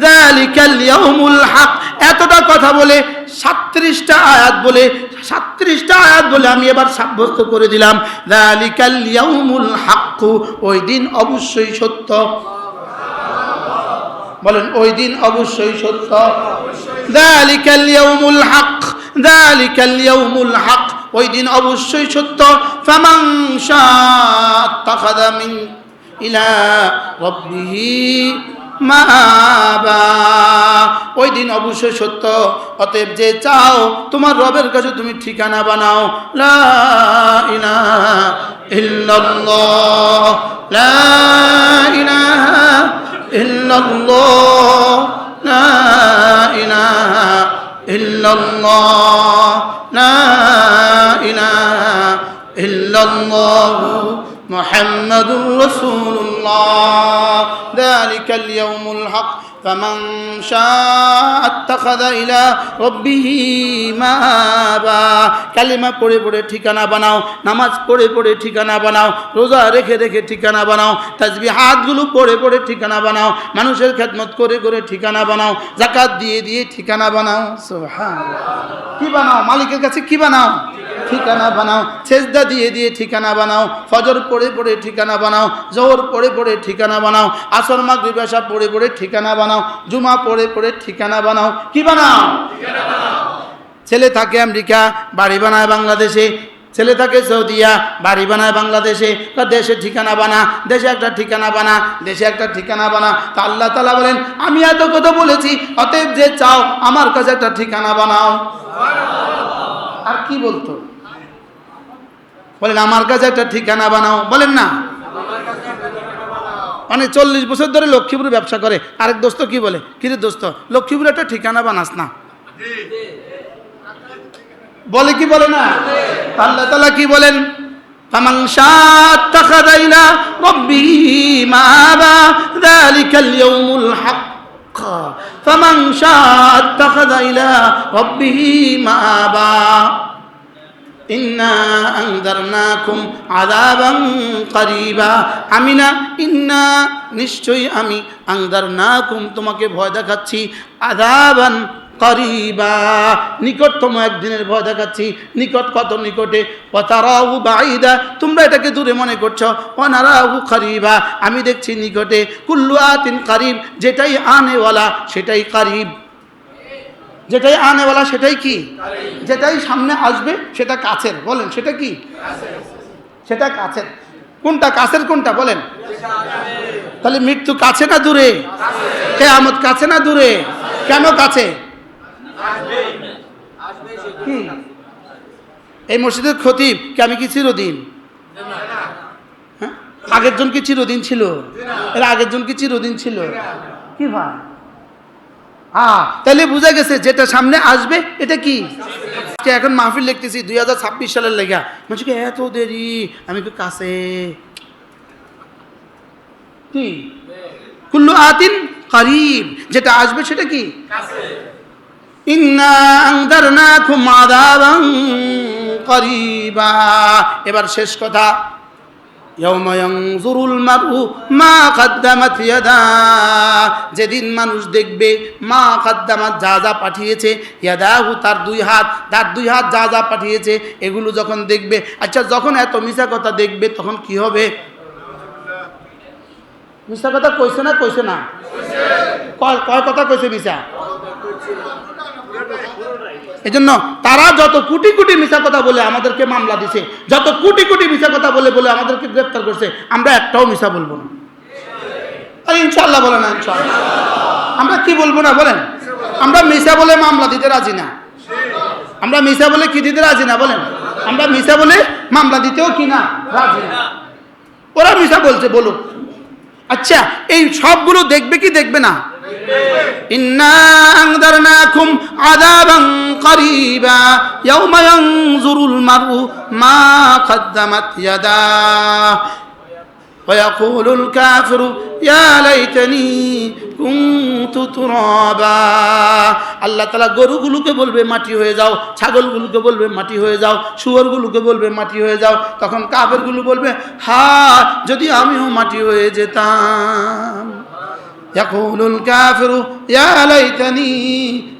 যালিকাল ইয়াউমুল হক। এতটা কথা বলে 37টা আয়াত বলে 37টা আয়াত বলে আমি এবার সাব্যস্ত করে দিলাম যালিকাল ইয়াউমুল হক, ওই দিন অবশ্যই সত্য। বলেন ওই দিন অবশ্যই সত্য। যালিকাল ইয়াউমুল হক, যালিকাল ইয়াউমুল হক, ওই দিন অবশ্যই সত্য। ফামান শাআত্তাখাযা মিন ইলা রাব্বিহি মাআবা, ওই দিন অবশ্যই সত্য। অতএব যে চাও তোমার রবের কাছে তুমি ঠিকানা বানাও। লা ইলাহা ইল্লাল্লাহ, লা ইলাহা ইল্লাল্লাহ, লা ইলাহা ইল্লাল্লাহ, লা ইলাহা ইল্লাল্লাহ মুহাম্মাদুর রাসূলুল্লাহ। যালিকাল ইয়াউমুল হক ফামান শাআ আত্তাখাযা ইলা রাব্বিহি মাআবা। কালিমা পড়ে পড়ে ঠিকানা বানাও, নামাজ পড়ে পড়ে ঠিকানা বানাও, রোজা রেখে রেখে ঠিকানা বানাও, তাসবিহাতগুলো পড়ে পড়ে ঠিকানা বানাও, মানুষের খেদমত করে করে ঠিকানা বানাও, যাকাত দিয়ে দিয়ে ঠিকানা বানাও। সুবহানাল্লাহ। কি বানাও? মালিকের কাছে কি বানাও? ঠিকানা বানাও। সেজদা দিয়ে দিয়ে ঠিকানা বানাও, ফজর পড়ে পড়ে ঠিকানা বানাও, জোহর পড়ে পড়ে ঠিকানা বানাও, আসর মাগরিব এশা পড়ে পড়ে ঠিকানা বানাও, জুমা পড়ে পড়ে ঠিকানা বানাও। কি বানাও? ছেলে থাকে আমেরিকা, বাড়ি বানায় বাংলাদেশে, ছেলে থাকে সৌদিয়া, বাড়ি বানায় বাংলাদেশে, দেশে ঠিকানা বানা, দেশে একটা ঠিকানা বানা, দেশে একটা ঠিকানা বানা। তা আল্লাহ তাআলা বলেন আমি এত কথা বলেছি, অতএব যে চাও আমার কাছে একটা ঠিকানা বানাও। আর কি বলতো? বলেন আমার কাছে একটা ঠিকানা বানাও, বলেন না। মানে 40 বছর ধরে লক্ষ্মীপুরে ব্যবসা করে, আরেক দোস্ত কি বলে, কিরে দোস্ত লক্ষ্মীপুরে একটা ঠিকানা বানাস না, বলে কি বলে না? আল্লাহ তাআলা কি বলেন? ফামান শাআত্তাখাযা ইলা রাব্বিহি মাআবা যালিকাল ইয়াউমুল হক ফামান শাআত্তাখাযা ইলা রাব্বিহি মাআবা ইন্না আনযারনাকুম আযাবান করিবা। আমি না, ইন্না নিশ্চয়ই আমি, আনযারনাকুম তোমাকে ভয় দেখাচ্ছি, আযাবান করিবা নিকটতম একদিনের ভয় দেখাচ্ছি। নিকট কত নিকটে, ওয়াতারাহু বাঈদা তোমরা এটাকে দূরে মনে করছো, ওয়ানারাহু করিবা আমি দেখছি নিকটে। কুল্লু আতিন করিব যেটাই আনেওয়ালা সেটাই করিব, যেটাই আনেওয়ালা সেটাই কি, যেটাই সামনে আসবে সেটা কাছের। বলেন সেটা কি? সেটা কাছের। কোনটা কাছের, কোনটা বলেন? তাহলে মৃত্যু কাছে না দূরে? কিয়ামত কাছে না দূরে? কেন কাছে? কি এই মসজিদের খতিব কি আমি কি চিরদিন? হ্যাঁ, আগের জন কি চিরদিন ছিল? এর আগের জন কি চিরদিন ছিল? কি ভাই, তাহলে বুঝা গেছে যেটা সামনে আসবে এটা কি। এখন মাহফিল লিখতেছি 2026 সালের লেগা, মানুষকে এত দেরি, আমি তো কাছে। কি কুল্লু আতিন করিব যেটা আসবে সেটা কি কাছে। ইন্না আনযারনাকুম আযাবান করিবা। এবার শেষ কথা, ইয়াউমা ইয়ানজুরুল মারউ মা কদ্দামাত ইয়াদা যেদিন মানুষ দেখবে মা কদ্দামাত যা যা পাঠিয়েছে, ইয়াদাহু তার দুই হাত যা যা পাঠিয়েছে এগুলো যখন দেখবে। আচ্ছা যখন এত মিছা কথা দেখবে তখন কি হবে? মিছা কথা কইছে না কইছে না? কয় কথা কইছে মিছা? এজন্য তারা যত কোটি কোটি মিছা কথা বলে আমাদেরকে মামলা দিছে, যত কোটি কোটি মিছা কথা বলে বলে আমাদেরকে গ্রেফতার করছে, আমরা একটাও মিছা বলবো না। আরে ইনশাআল্লাহ বলে না, ইনশাআল্লাহ আমরা কি বলবো না বলেন? আমরা মিছা বলে মামলা দিতে রাজি না। আমরা মিছা বলে কি দিতে রাজি না বলেন? আমরা মিছা বলে মামলা দিতেও কি না রাজি না। ওরা মিছা বলছে বলুক। আচ্ছা এই সবগুলো দেখবে কি দেখবে না? ইন্না আনযারনাকুম আযাবান করিবা ইয়াউমা ইয়ানজুরুল মারউ মা কদ্দামাত ইয়াদাহু ওয়া ইয়াকুলুল কাফিরু ইয়া লাইতানি কুনতু তুরাবা। আল্লাহ তাআলা গরুগুলোকে বলবে মাটি হয়ে যাও, ছাগলগুলোকে বলবে মাটি হয়ে যাও, শুয়োরগুলোকে বলবে মাটি হয়ে যাও। তখন কাফেরগুলো বলবে হা যদি আমিও মাটি হয়ে যেতাম। ইয়াকুলুল কাফিরু ইয়া লাইতানি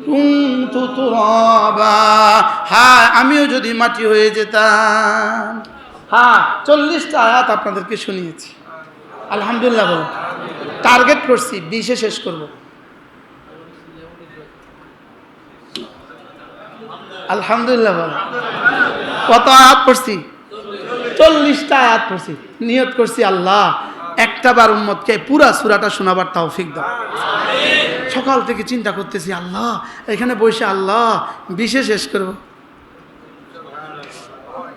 কুনতু তুরাবা, হ্যাঁ আমিও যদি মাটি হয়ে যেতাম। হ্যাঁ 40টা আয়াত আপনাদেরকে শুনিয়েছি, আলহামদুলিল্লাহ বলুন। টার্গেট করছি 20-এ শেষ করব, আলহামদুলিল্লাহ বলুন। কত আয়াত পড়ছি? 40টা আয়াত পড়ছি। নিয়ত করছি আল্লাহ একটা বার উম্মতকে পুরা সূরাটা শোনাবার তৌফিক দাও। সকাল থেকে চিন্তা করতেছি আল্লাহ এখানে বসে আল্লাহ 20-এ শেষ করব।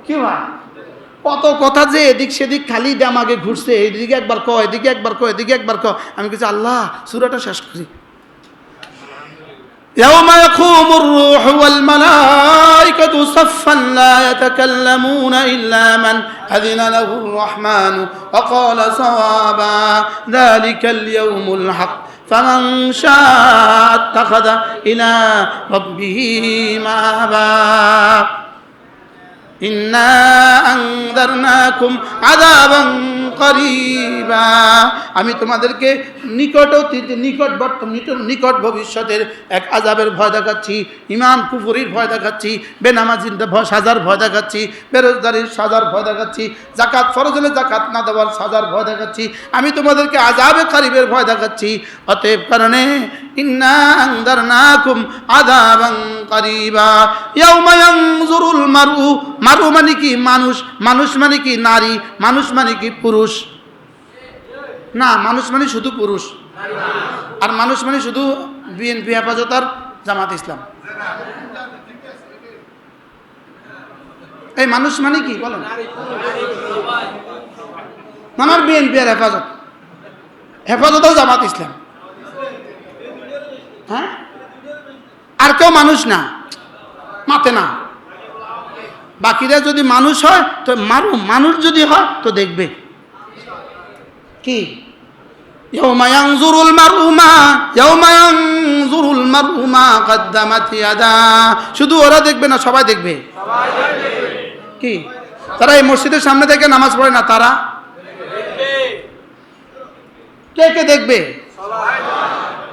কি ভাই কত কথা যে এদিক সেদিক খালি দামাগে ঘুরছে, এদিকে একবার ক, এদিকে একবার ক, এদিকে একবার ক। আমি কিছু আল্লাহ সূরাটা শেষ করি। ইয়াউমা ইয়াকুমুর রূহু ওয়াল মালাইকাতু সাফফান লা ইয়াতাকাল্লামুনা ইল্লা মান আযিনা লাহুর রাহমানু ওয়া ক্বালা সাওয়াবা যালিকাল ইয়াউমুল হক ফামান শাআ আত্তাখাযা ইলা রাব্বিহি মাআবা। ইন্না আনযারনাকুম আযাবান করিবা আমি তোমাদেরকে নিকট ভবিষ্যতের এক আযাবের ভয় দেখাচ্ছি। ঈমান কুফরির ভয় দেখাচ্ছি, বেনামাজির সাজার ভয় দেখাচ্ছি, বেরোজগারির সাজার ভয় দেখাচ্ছি, যাকাত ফরজ হলে যাকাত না দেওয়ার সাজার ভয় দেখাচ্ছি। আমি তোমাদেরকে আযাবে করিবের ভয় দেখাচ্ছি। অতএব কারণে ইন্না আনযারনাকুম আযাবান قريبا يوم ينظر المرء মারু মানে কি মানুষ, মানুষ মানে কি নারী, মানুষ মানে কি পুরুষ না, মানুষ মানে শুধু পুরুষ, আর মানুষ মানে শুধু বিএনপি হেফাজত আর জামাত ইসলাম। এই মানুষ মানে কি বলেন? আমার বিএনপি আর হেফাজত, হেফাজত আর জামাত ইসলাম, হ্যাঁ, আর কেউ মানুষ না, মাতে না। বাকিরা যদি মানুষ হয় তো মারু, মানুষ যদি হয় তো দেখবে কি يوم ينظر المرء ما قدمت يداه, শুধু ওরা দেখবে না, সবাই দেখবে। কি তারা এই মসজিদের সামনে থেকে নামাজ পড়ে না, তারা কে কে দেখবে?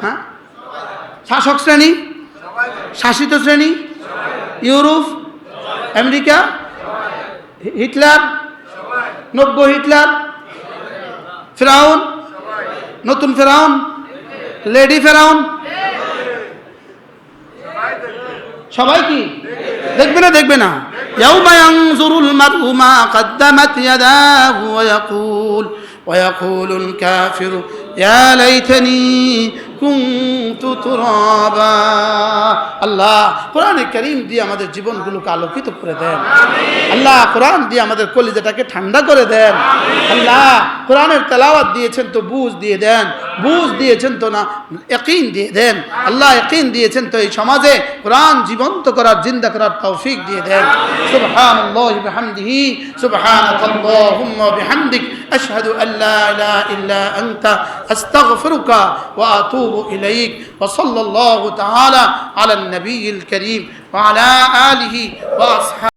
হ্যাঁ, শাসক শ্রেণী, শাসিত শ্রেণী, ইউরোপ, আমেরিকা, হিটলার, নব্য হিটলার, ফেরাউন, নতুন ফেরাউন, লেডি ফেরাউন, সবাই কি দেখবে না? দেখবে না। يوم ينظر المرء ما قدمت يداه ويقول الكافر يا ليتني كنت ترابا। আল্লাহ কোরআনে কারীম দিয়ে আমাদের জীবনগুলোকে আলোকিত করে দেন। আল্লাহ কোরআন দিয়ে আমাদের কলিজাটাকে ঠান্ডা করে দেন। আল্লাহ কোরআনের তেলাওয়াত দিয়েছেন তো বুঝ দিয়ে দেন, বুঝ দিয়েছেন তো না ইয়াকিন দিয়ে দেন। আল্লাহ ইয়াকিন দিয়েছেন তো এই সমাজে কোরআন জীবন্ত করার, জিন্দা করার তৌফিক দিয়ে দেন। সুবহানাল্লাহি বিহামদিহি, সুবহানাকাল্লাহুম্মা বিহামদিক, আশহাদু আল্লা ইলাহা ইল্লা আনতা, আস্তাগফিরুকা ওয়া আতুবু ইলাইক। ওয়া সাল্লাল্লাহু তাআলা আলা নবিয়িল কারীম ওয়া আলা আলিহি ওয়া আসহাবিহি।